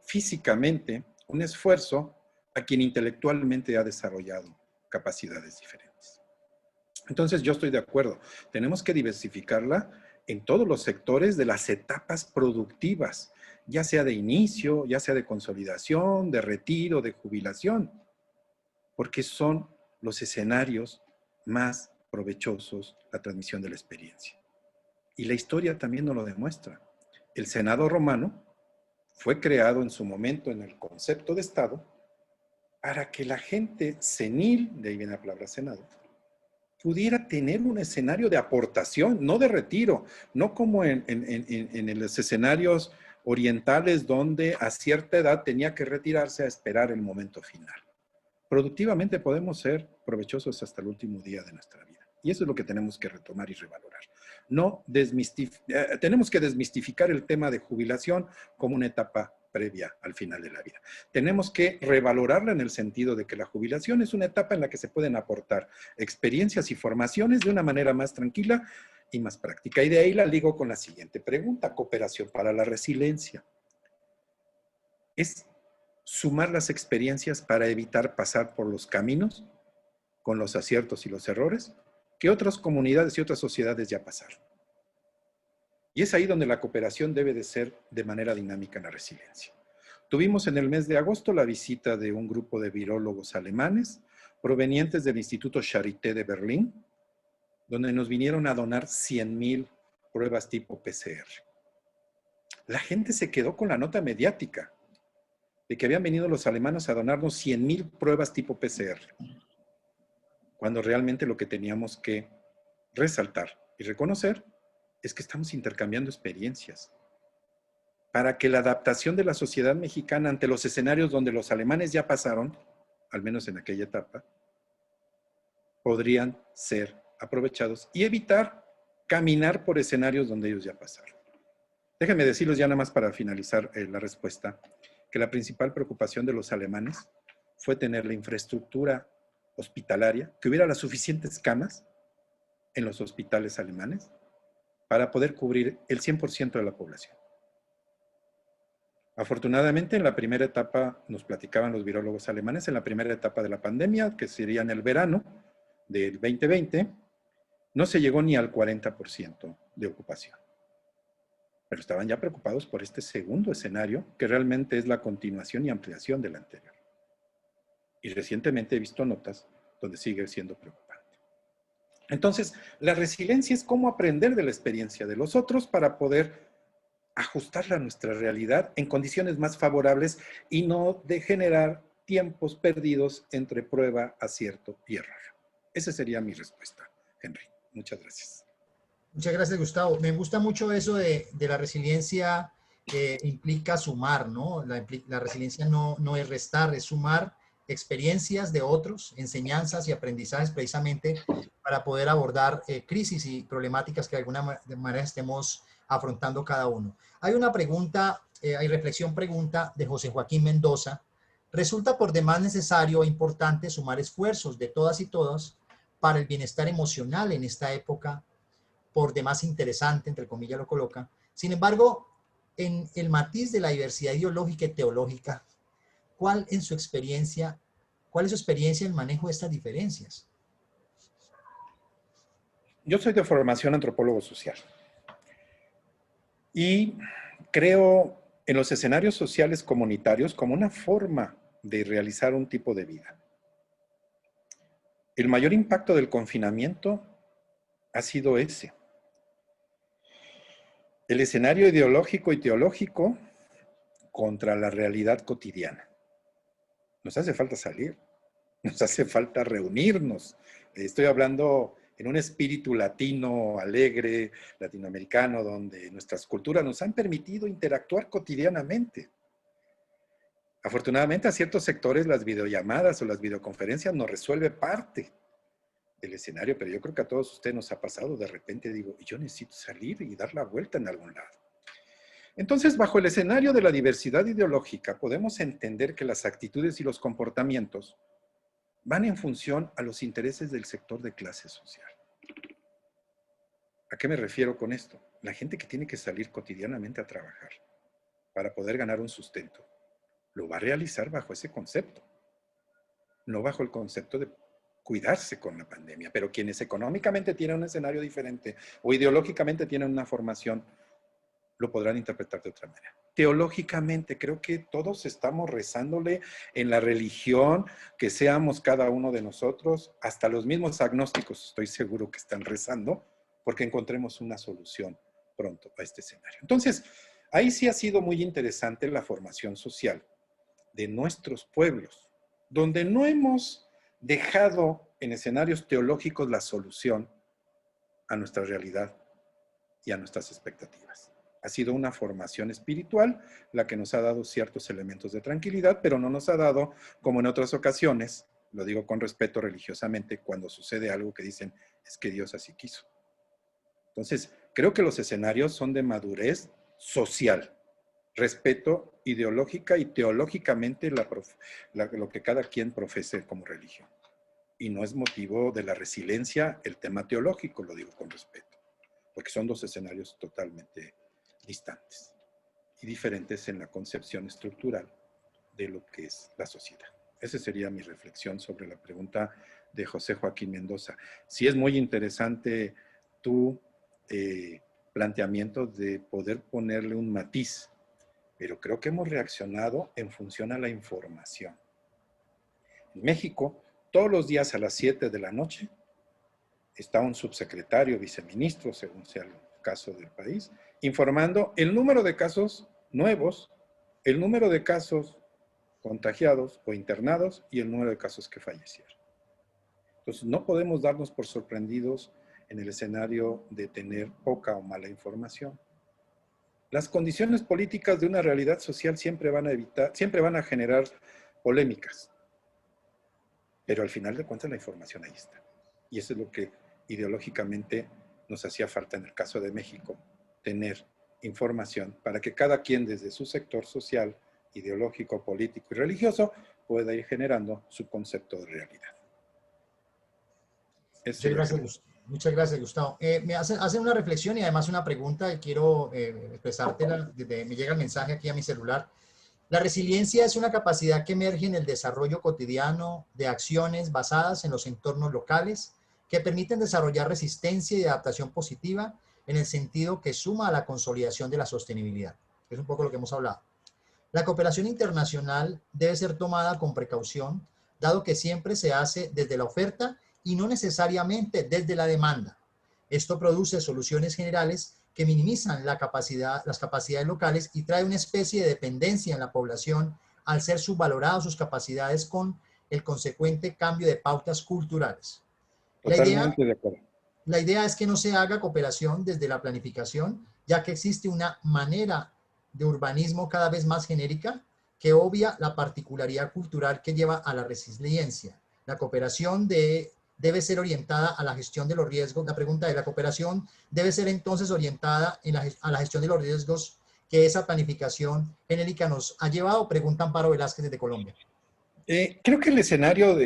físicamente un esfuerzo a quien intelectualmente ha desarrollado capacidades diferentes. Entonces yo estoy de acuerdo, tenemos que diversificarla en todos los sectores de las etapas productivas, ya sea de inicio, ya sea de consolidación, de retiro, de jubilación, porque son los escenarios más provechosos la transmisión de la experiencia. Y la historia también nos lo demuestra. El Senado romano fue creado en su momento en el concepto de Estado para que la gente senil, de ahí viene la palabra Senado, pudiera tener un escenario de aportación, no de retiro, no como en los escenarios orientales donde a cierta edad tenía que retirarse a esperar el momento final. Productivamente podemos ser provechosos hasta el último día de nuestra vida. Y eso es lo que tenemos que retomar y revalorar. No tenemos que desmistificar el tema de jubilación como una etapa previa al final de la vida. Tenemos que revalorarla en el sentido de que la jubilación es una etapa en la que se pueden aportar experiencias y formaciones de una manera más tranquila y más práctica. Y de ahí la ligo con la siguiente pregunta: cooperación para la resiliencia. ¿Es sumar las experiencias para evitar pasar por los caminos con los aciertos y los errores que otras comunidades y otras sociedades ya pasaron? Y es ahí donde la cooperación debe de ser de manera dinámica en la resiliencia. Tuvimos en el mes de agosto la visita de un grupo de virólogos alemanes provenientes del Instituto Charité de Berlín, donde nos vinieron a donar 100,000 pruebas tipo PCR. La gente se quedó con la nota mediática de que habían venido los alemanes a donarnos 100,000 pruebas tipo PCR, cuando realmente lo que teníamos que resaltar y reconocer es que estamos intercambiando experiencias para que la adaptación de la sociedad mexicana ante los escenarios donde los alemanes ya pasaron, al menos en aquella etapa, podrían ser aprovechados y evitar caminar por escenarios donde ellos ya pasaron. Déjenme decirles ya nada más para finalizar la respuesta, que la principal preocupación de los alemanes fue tener la infraestructura hospitalaria, que hubiera las suficientes camas en los hospitales alemanes para poder cubrir el 100% de la población. Afortunadamente, en la primera etapa, nos platicaban los virólogos alemanes, en la primera etapa de la pandemia, que sería en el verano del 2020, no se llegó ni al 40% de ocupación. Pero estaban ya preocupados por este segundo escenario, que realmente es la continuación y ampliación del anterior. Y recientemente he visto notas donde sigue siendo preocupante. Entonces, la resiliencia es cómo aprender de la experiencia de los otros para poder ajustarla a nuestra realidad en condiciones más favorables y no de generar tiempos perdidos entre prueba, acierto y error. Esa sería mi respuesta, Henry. Muchas gracias. Muchas gracias, Gustavo. Me gusta mucho eso de la resiliencia que implica sumar, ¿no? La resiliencia no es restar, es sumar experiencias de otros, enseñanzas y aprendizajes precisamente para poder abordar crisis y problemáticas que de alguna manera estemos afrontando cada uno. Hay una pregunta, hay pregunta de José Joaquín Mendoza. ¿Resulta por demás necesario e importante sumar esfuerzos de todas y todos para el bienestar emocional en esta época? Por demás interesante, entre comillas lo coloca. Sin embargo, en el matiz de la diversidad ideológica y teológica, ¿cuál es su experiencia en el manejo de estas diferencias? Yo soy de formación antropólogo social y creo en los escenarios sociales comunitarios como una forma de realizar un tipo de vida. El mayor impacto del confinamiento ha sido ese. El escenario ideológico y teológico contra la realidad cotidiana. Nos hace falta salir, nos hace falta reunirnos. Estoy hablando en un espíritu latino, alegre, latinoamericano, donde nuestras culturas nos han permitido interactuar cotidianamente. Afortunadamente, a ciertos sectores las videollamadas o las videoconferencias nos resuelve parte del escenario, pero yo creo que a todos ustedes nos ha pasado, de repente digo, yo necesito salir y dar la vuelta en algún lado. Entonces, bajo el escenario de la diversidad ideológica, podemos entender que las actitudes y los comportamientos van en función a los intereses del sector de clase social. ¿A qué me refiero con esto? La gente que tiene que salir cotidianamente a trabajar para poder ganar un sustento, lo va a realizar bajo ese concepto, no bajo el concepto de cuidarse con la pandemia. Pero quienes económicamente tienen un escenario diferente o ideológicamente tienen una formación, lo podrán interpretar de otra manera. Teológicamente, creo que todos estamos rezándole en la religión, que seamos cada uno de nosotros, hasta los mismos agnósticos estoy seguro que están rezando, porque encontremos una solución pronto a este escenario. Entonces, ahí sí ha sido muy interesante la formación social de nuestros pueblos, donde no hemos dejado en escenarios teológicos la solución a nuestra realidad y a nuestras expectativas. Ha sido una formación espiritual la que nos ha dado ciertos elementos de tranquilidad, pero no nos ha dado, como en otras ocasiones, lo digo con respeto religiosamente, cuando sucede algo que dicen, es que Dios así quiso. Entonces, creo que los escenarios son de madurez social, respeto ideológica y teológicamente lo que cada quien profese como religión. Y no es motivo de la resiliencia el tema teológico, lo digo con respeto, porque son dos escenarios totalmente distantes y diferentes en la concepción estructural de lo que es la sociedad. Esa sería mi reflexión sobre la pregunta de José Joaquín Mendoza. Sí es muy interesante tu planteamiento de poder ponerle un matiz, pero creo que hemos reaccionado en función a la información. En México, todos los días a las 7 de la noche, está un subsecretario, viceministro, según sea el caso del país, informando el número de casos nuevos, el número de casos contagiados o internados y el número de casos que fallecieron. Entonces, no podemos darnos por sorprendidos en el escenario de tener poca o mala información. Las condiciones políticas de una realidad social siempre van a generar polémicas, pero al final de cuentas la información ahí está. Y eso es lo que ideológicamente nos hacía falta en el caso de México, tener información para que cada quien desde su sector social, ideológico, político y religioso pueda ir generando su concepto de realidad. Muchas gracias, Gustavo. Me hacen una reflexión y además una pregunta y quiero expresártela. Me llega el mensaje aquí a mi celular. La resiliencia es una capacidad que emerge en el desarrollo cotidiano de acciones basadas en los entornos locales que permiten desarrollar resistencia y adaptación positiva en el sentido que suma a la consolidación de la sostenibilidad. Es un poco lo que hemos hablado. La cooperación internacional debe ser tomada con precaución, dado que siempre se hace desde la oferta y no necesariamente desde la demanda. Esto produce soluciones generales que minimizan las capacidades locales y trae una especie de dependencia en la población al ser subvaloradas sus capacidades con el consecuente cambio de pautas culturales. Totalmente de acuerdo. La idea es que no se haga cooperación desde la planificación, ya que existe una manera de urbanismo cada vez más genérica que obvia la particularidad cultural que lleva a la resiliencia. La cooperación debe ser orientada a la gestión de los riesgos. La pregunta es, ¿la cooperación debe ser entonces orientada a la gestión de los riesgos que esa planificación genérica nos ha llevado? Pregunta Amparo Velázquez desde Colombia. Creo que el escenario,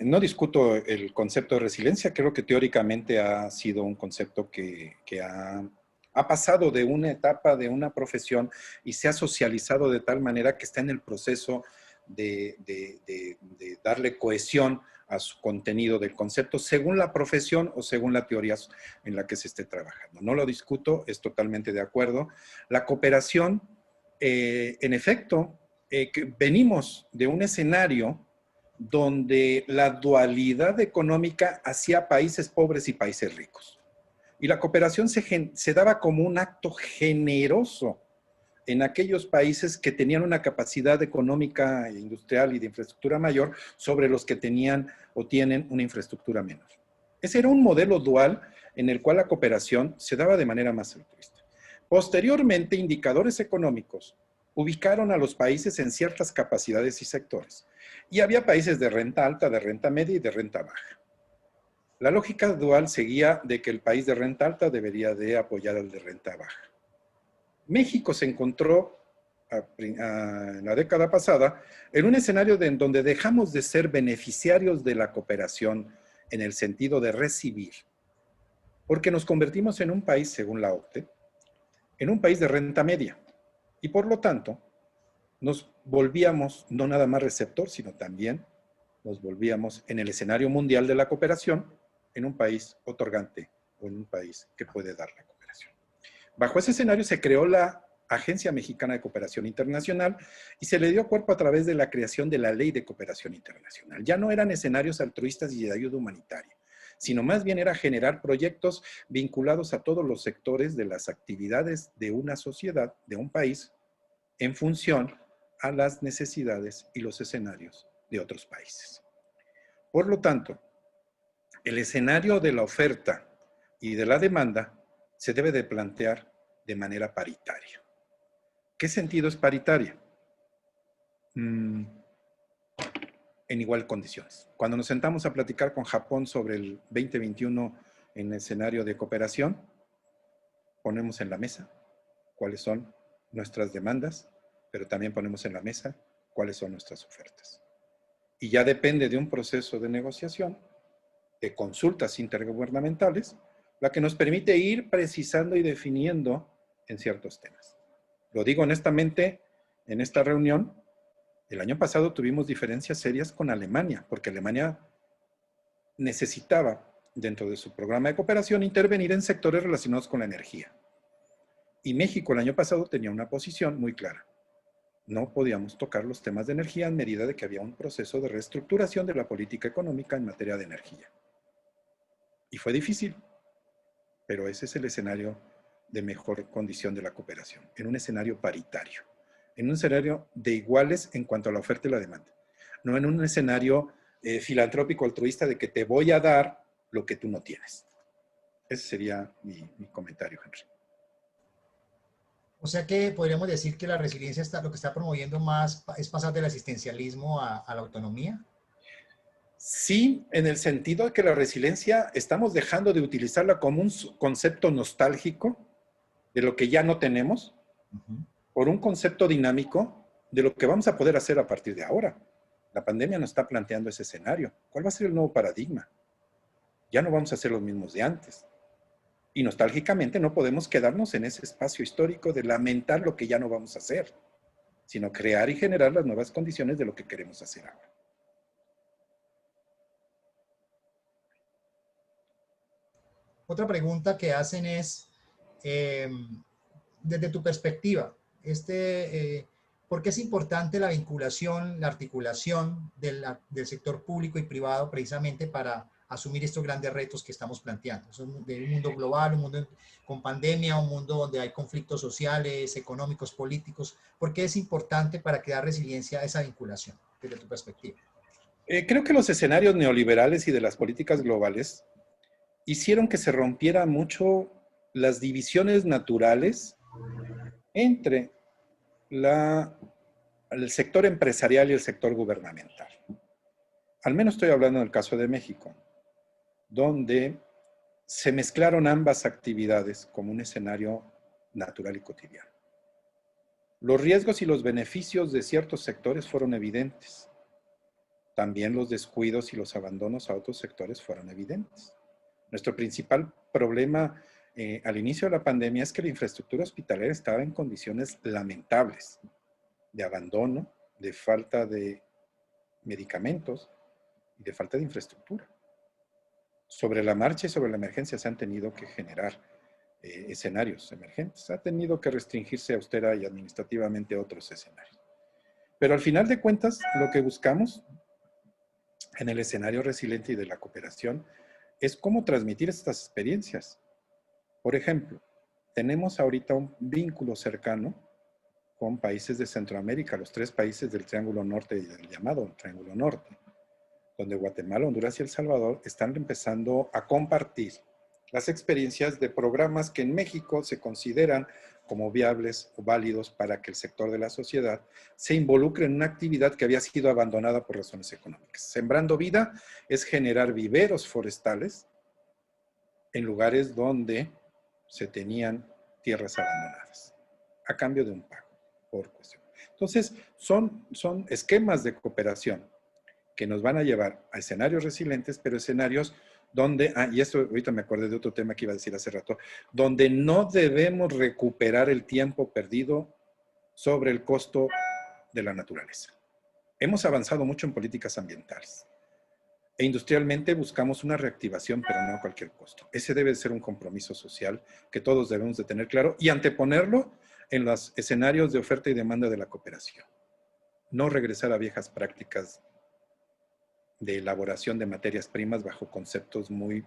no discuto el concepto de resiliencia, creo que teóricamente ha sido un concepto que ha pasado de una etapa, de una profesión, y se ha socializado de tal manera que está en el proceso de darle cohesión a su contenido del concepto según la profesión o según la teoría en la que se esté trabajando. No lo discuto, es totalmente de acuerdo. La cooperación, en efecto, que venimos de un escenario donde la dualidad económica hacía países pobres y países ricos. Y la cooperación se daba como un acto generoso en aquellos países que tenían una capacidad económica, industrial y de infraestructura mayor sobre los que tenían o tienen una infraestructura menor. Ese era un modelo dual en el cual la cooperación se daba de manera más altruista. Posteriormente, indicadores económicos ubicaron a los países en ciertas capacidades y sectores. Y había países de renta alta, de renta media y de renta baja. La lógica dual seguía de que el país de renta alta debería de apoyar al de renta baja. México se encontró en la década pasada en un escenario en donde dejamos de ser beneficiarios de la cooperación en el sentido de recibir, porque nos convertimos en un país, según la OCDE, en un país de renta media. Y por lo tanto, nos volvíamos no nada más receptor, sino también nos volvíamos en el escenario mundial de la cooperación en un país otorgante o en un país que puede dar la cooperación. Bajo ese escenario se creó la Agencia Mexicana de Cooperación Internacional y se le dio cuerpo a través de la creación de la Ley de Cooperación Internacional. Ya no eran escenarios altruistas y de ayuda humanitaria, sino más bien era generar proyectos vinculados a todos los sectores de las actividades de una sociedad, de un país, en función a las necesidades y los escenarios de otros países. Por lo tanto, el escenario de la oferta y de la demanda se debe de plantear de manera paritaria. ¿Qué sentido es paritaria? En igual condiciones. Cuando nos sentamos a platicar con Japón sobre el 2021 en el escenario de cooperación, ponemos en la mesa cuáles son nuestras demandas, pero también ponemos en la mesa cuáles son nuestras ofertas. Y ya depende de un proceso de negociación, de consultas intergubernamentales, la que nos permite ir precisando y definiendo en ciertos temas. Lo digo honestamente, en esta reunión, el año pasado tuvimos diferencias serias con Alemania, porque Alemania necesitaba, dentro de su programa de cooperación, intervenir en sectores relacionados con la energía. Y México el año pasado tenía una posición muy clara. No podíamos tocar los temas de energía en medida de que había un proceso de reestructuración de la política económica en materia de energía. Y fue difícil, pero ese es el escenario de mejor condición de la cooperación, en un escenario paritario, en un escenario de iguales en cuanto a la oferta y la demanda, no en un escenario filantrópico altruista de que te voy a dar lo que tú no tienes. Ese sería mi comentario, Henry. O sea que podríamos decir que la resiliencia lo que está promoviendo más es pasar del asistencialismo a la autonomía. Sí, en el sentido de que la resiliencia estamos dejando de utilizarla como un concepto nostálgico de lo que ya no tenemos, por un concepto dinámico de lo que vamos a poder hacer a partir de ahora. La pandemia nos está planteando ese escenario. ¿Cuál va a ser el nuevo paradigma? Ya no vamos a ser los mismos de antes. Y nostálgicamente no podemos quedarnos en ese espacio histórico de lamentar lo que ya no vamos a hacer, sino crear y generar las nuevas condiciones de lo que queremos hacer ahora. Otra pregunta que hacen es, desde tu perspectiva, ¿por qué es importante la vinculación, la articulación del sector público y privado precisamente para asumir estos grandes retos que estamos planteando? Es un mundo global, un mundo con pandemia, un mundo donde hay conflictos sociales, económicos, políticos. ¿Por qué es importante para crear resiliencia esa vinculación, desde tu perspectiva? Creo que los escenarios neoliberales y de las políticas globales hicieron que se rompieran mucho las divisiones naturales entre el sector empresarial y el sector gubernamental. Al menos estoy hablando del caso de México, donde se mezclaron ambas actividades como un escenario natural y cotidiano. Los riesgos y los beneficios de ciertos sectores fueron evidentes. También los descuidos y los abandonos a otros sectores fueron evidentes. Nuestro principal problema al inicio de la pandemia es que la infraestructura hospitalaria estaba en condiciones lamentables de abandono, de falta de medicamentos y de falta de infraestructura. Sobre la marcha y sobre la emergencia se han tenido que generar escenarios emergentes. Ha tenido que restringirse austera y administrativamente otros escenarios. Pero al final de cuentas, lo que buscamos en el escenario resiliente y de la cooperación es cómo transmitir estas experiencias. Por ejemplo, tenemos ahorita un vínculo cercano con países de Centroamérica, los 3 países del Triángulo Norte y del llamado Triángulo Norte, donde Guatemala, Honduras y El Salvador están empezando a compartir las experiencias de programas que en México se consideran como viables o válidos para que el sector de la sociedad se involucre en una actividad que había sido abandonada por razones económicas. Sembrando Vida es generar viveros forestales en lugares donde se tenían tierras abandonadas. a cambio de un pago por cuestión. Entonces, son esquemas de cooperación que nos van a llevar a escenarios resilientes, pero escenarios donde, y esto ahorita me acordé de otro tema que iba a decir hace rato, donde no debemos recuperar el tiempo perdido sobre el costo de la naturaleza. Hemos avanzado mucho en políticas ambientales e industrialmente buscamos una reactivación, pero no a cualquier costo. Ese debe ser un compromiso social que todos debemos de tener claro y anteponerlo en los escenarios de oferta y demanda de la cooperación. No regresar a viejas prácticas de elaboración de materias primas bajo conceptos muy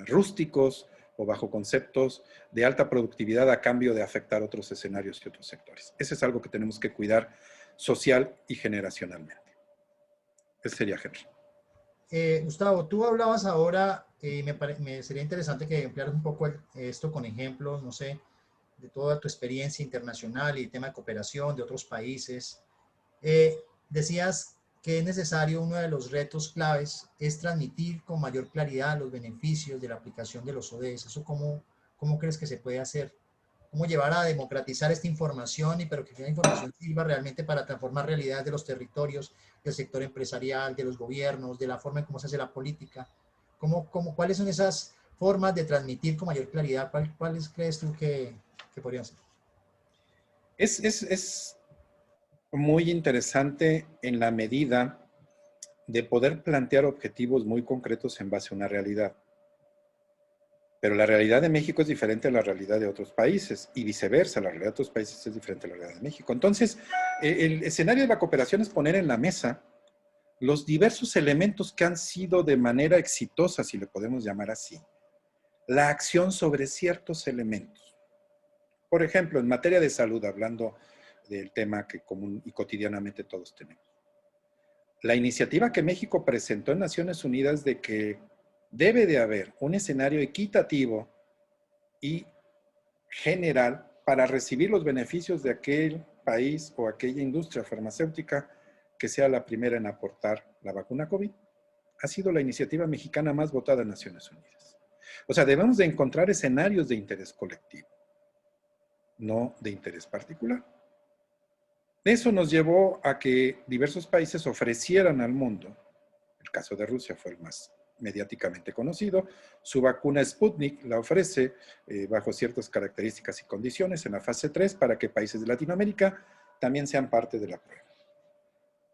rústicos o bajo conceptos de alta productividad a cambio de afectar otros escenarios y otros sectores. Ese es algo que tenemos que cuidar social y generacionalmente. Ese sería Henry. Gustavo, tú hablabas ahora, me sería interesante que emplearas un poco esto con ejemplos, no sé, de toda tu experiencia internacional y tema de cooperación de otros países. Decías que es necesario, uno de los retos claves es transmitir con mayor claridad los beneficios de la aplicación de los ODS. ¿Eso cómo crees que se puede hacer? ¿Cómo llevar a democratizar esta información, pero que la información sirva realmente para transformar realidades de los territorios, del sector empresarial, de los gobiernos, de la forma en cómo se hace la política? ¿Cuáles son esas formas de transmitir con mayor claridad? ¿Cuáles crees tú que podrían ser? Es muy interesante en la medida de poder plantear objetivos muy concretos en base a una realidad. Pero la realidad de México es diferente a la realidad de otros países y viceversa, la realidad de otros países es diferente a la realidad de México. Entonces, el escenario de la cooperación es poner en la mesa los diversos elementos que han sido de manera exitosa, si le podemos llamar así, la acción sobre ciertos elementos. Por ejemplo, en materia de salud, hablando del tema que común y cotidianamente todos tenemos. La iniciativa que México presentó en Naciones Unidas de que debe de haber un escenario equitativo y general para recibir los beneficios de aquel país o aquella industria farmacéutica que sea la primera en aportar la vacuna COVID, ha sido la iniciativa mexicana más votada en Naciones Unidas. O sea, debemos de encontrar escenarios de interés colectivo, no de interés particular. Eso nos llevó a que diversos países ofrecieran al mundo, el caso de Rusia fue el más mediáticamente conocido, su vacuna Sputnik la ofrece bajo ciertas características y condiciones en la fase 3 para que países de Latinoamérica también sean parte de la prueba.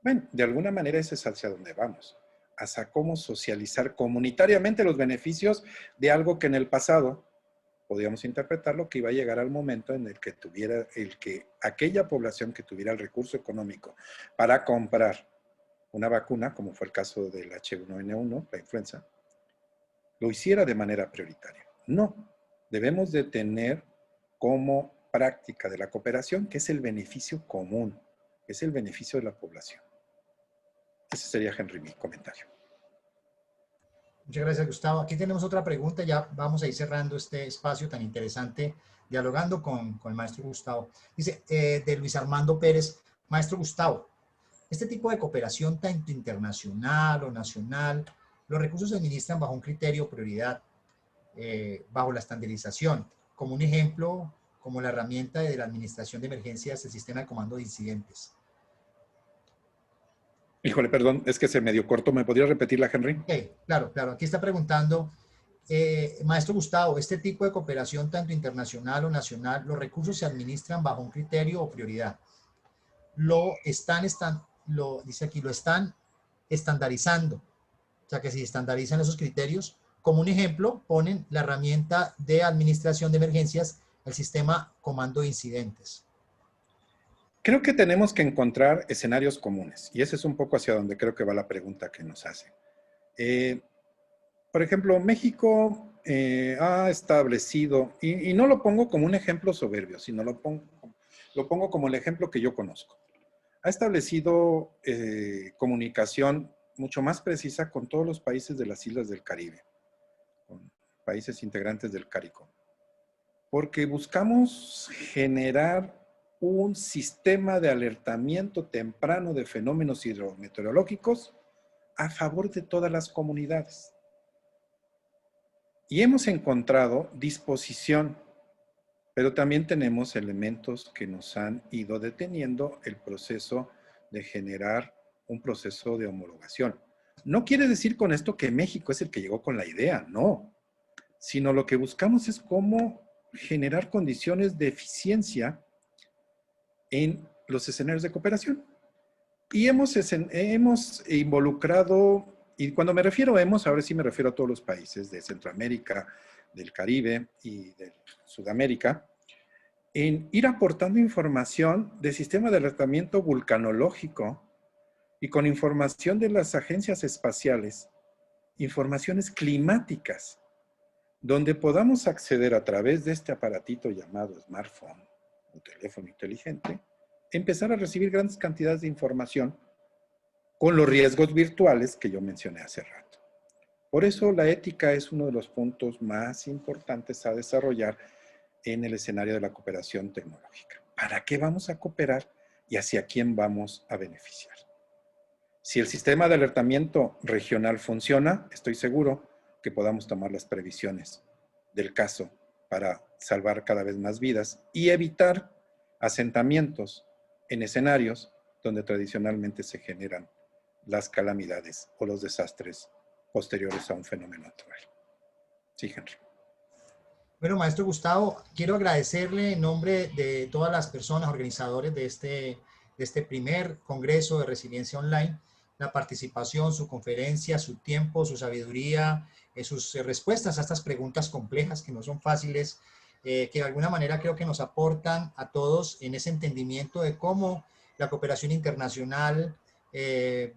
Bueno, de alguna manera ese es hacia donde vamos, hacia cómo socializar comunitariamente los beneficios de algo que en el pasado podíamos interpretarlo que iba a llegar al momento en el que aquella población que tuviera el recurso económico para comprar una vacuna, como fue el caso del H1N1, la influenza, lo hiciera de manera prioritaria. No, debemos de tener como práctica de la cooperación que es el beneficio común, es el beneficio de la población. Ese sería, Henry, mi comentario. Muchas gracias, Gustavo. Aquí tenemos otra pregunta, ya vamos a ir cerrando este espacio tan interesante, dialogando con el maestro Gustavo. Dice, de Luis Armando Pérez, maestro Gustavo, este tipo de cooperación tanto internacional o nacional, los recursos se administran bajo un criterio prioridad, bajo la estandarización, como un ejemplo, como la herramienta de la administración de emergencias, el sistema de comando de incidentes. Híjole, perdón, es que se medio corto. ¿Me podría repetirla, Henry? Okay, claro. Aquí está preguntando, maestro Gustavo, este tipo de cooperación, tanto internacional o nacional, los recursos se administran bajo un criterio o prioridad. Dice aquí, lo están estandarizando. O sea, que si estandarizan esos criterios, como un ejemplo, ponen la herramienta de administración de emergencias, el sistema comando de incidentes. Creo que tenemos que encontrar escenarios comunes y ese es un poco hacia donde creo que va la pregunta que nos hace. Por ejemplo, México ha establecido, y no lo pongo como un ejemplo soberbio, sino lo pongo como el ejemplo que yo conozco. Ha establecido comunicación mucho más precisa con todos los países de las islas del Caribe, con países integrantes del CARICOM, porque buscamos generar un sistema de alertamiento temprano de fenómenos hidrometeorológicos a favor de todas las comunidades. Y hemos encontrado disposición pero también tenemos elementos que nos han ido deteniendo el proceso de generar un proceso de homologación. No quiere decir con esto que México es el que llegó con la idea, no, sino lo que buscamos es cómo generar condiciones de eficiencia en los escenarios de cooperación. Y hemos involucrado, y cuando me refiero a hemos, ahora sí me refiero a todos los países de Centroamérica, del Caribe y de Sudamérica, en ir aportando información del sistema de alertamiento vulcanológico y con información de las agencias espaciales, informaciones climáticas, donde podamos acceder a través de este aparatito llamado smartphone o teléfono inteligente, empezar a recibir grandes cantidades de información con los riesgos virtuales que yo mencioné hace rato. Por eso la ética es uno de los puntos más importantes a desarrollar en el escenario de la cooperación tecnológica. ¿Para qué vamos a cooperar y hacia quién vamos a beneficiar? Si el sistema de alertamiento regional funciona, estoy seguro que podamos tomar las previsiones del caso para salvar cada vez más vidas y evitar asentamientos en escenarios donde tradicionalmente se generan las calamidades o los desastres posteriores a un fenómeno natural. Sí, Henry. Bueno, maestro Gustavo, quiero agradecerle en nombre de todas las personas, organizadores de este primer Congreso de Resiliencia Online, la participación, su conferencia, su tiempo, su sabiduría, sus respuestas a estas preguntas complejas que no son fáciles, que de alguna manera creo que nos aportan a todos en ese entendimiento de cómo la cooperación internacional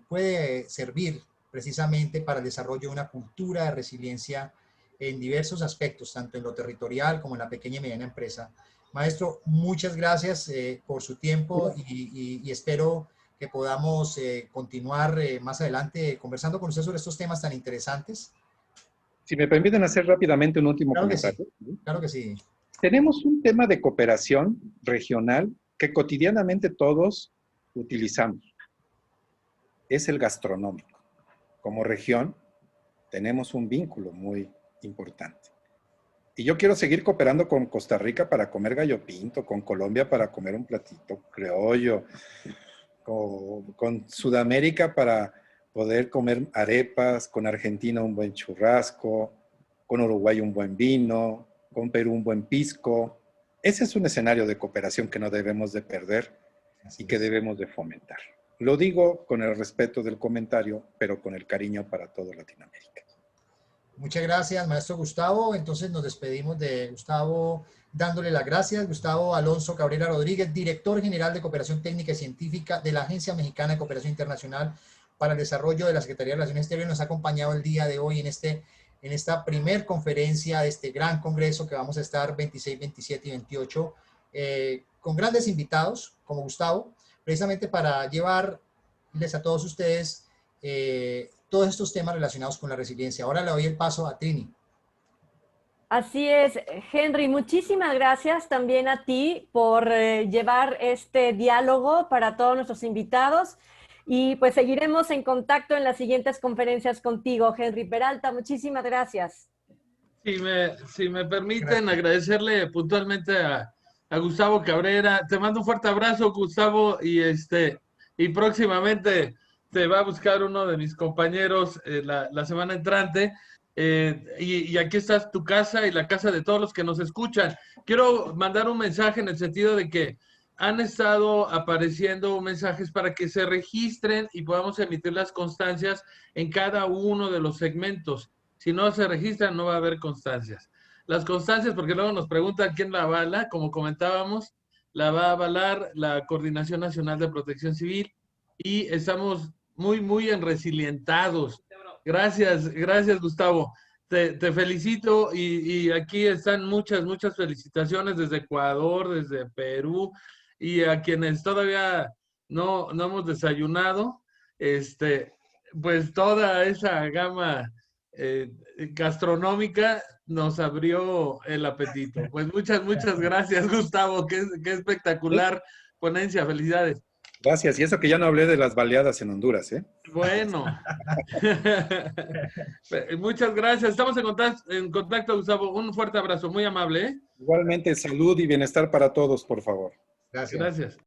puede servir precisamente para el desarrollo de una cultura de resiliencia en diversos aspectos, tanto en lo territorial como en la pequeña y mediana empresa. Maestro, muchas gracias por su tiempo y espero que podamos continuar más adelante conversando con usted sobre estos temas tan interesantes. Si me permiten hacer rápidamente un último comentario. Sí, claro que sí. Tenemos un tema de cooperación regional que cotidianamente todos utilizamos. Es el gastronómico. Como región tenemos un vínculo muy importante. Y yo quiero seguir cooperando con Costa Rica para comer gallo pinto, con Colombia para comer un platito criollo, con Sudamérica para poder comer arepas, con Argentina un buen churrasco, con Uruguay un buen vino, con Perú un buen pisco. Ese es un escenario de cooperación que no debemos de perder y que debemos de fomentar. Lo digo con el respeto del comentario, pero con el cariño para todo Latinoamérica. Muchas gracias, maestro Gustavo. Entonces nos despedimos de Gustavo dándole las gracias. Gustavo Alonso Cabrera Rodríguez, director general de Cooperación Técnica y Científica de la Agencia Mexicana de Cooperación Internacional para el Desarrollo de la Secretaría de Relaciones Exteriores, nos ha acompañado el día de hoy en esta primer conferencia de este gran congreso que vamos a estar 26, 27 y 28 con grandes invitados como Gustavo, precisamente para llevarles a todos ustedes todos estos temas relacionados con la resiliencia. Ahora le doy el paso a Trini. Así es, Henry, muchísimas gracias también a ti por llevar este diálogo para todos nuestros invitados y pues seguiremos en contacto en las siguientes conferencias contigo, Henry Peralta. Muchísimas gracias. Si me permiten agradecerle puntualmente a Gustavo Cabrera. Te mando un fuerte abrazo, Gustavo, y próximamente te va a buscar uno de mis compañeros la semana entrante. Y aquí está tu casa y la casa de todos los que nos escuchan. Quiero mandar un mensaje en el sentido de que han estado apareciendo mensajes para que se registren y podamos emitir las constancias en cada uno de los segmentos. Si no se registran, no va a haber constancias. Las constancias, porque luego nos preguntan quién la avala, como comentábamos, la va a avalar la Coordinación Nacional de Protección Civil y estamos muy resilientados. Gracias, Gustavo. Te felicito y aquí están muchas felicitaciones desde Ecuador, desde Perú y a quienes todavía no hemos desayunado, pues toda esa gama gastronómica nos abrió el apetito. Pues muchas gracias, Gustavo, qué espectacular ponencia, felicidades. Gracias. Y eso que ya no hablé de las baleadas en Honduras, ¿eh? Bueno. Muchas gracias. Estamos en contacto, Gustavo. Un fuerte abrazo. Muy amable, ¿eh? Igualmente, salud y bienestar para todos, por favor. Gracias. Gracias.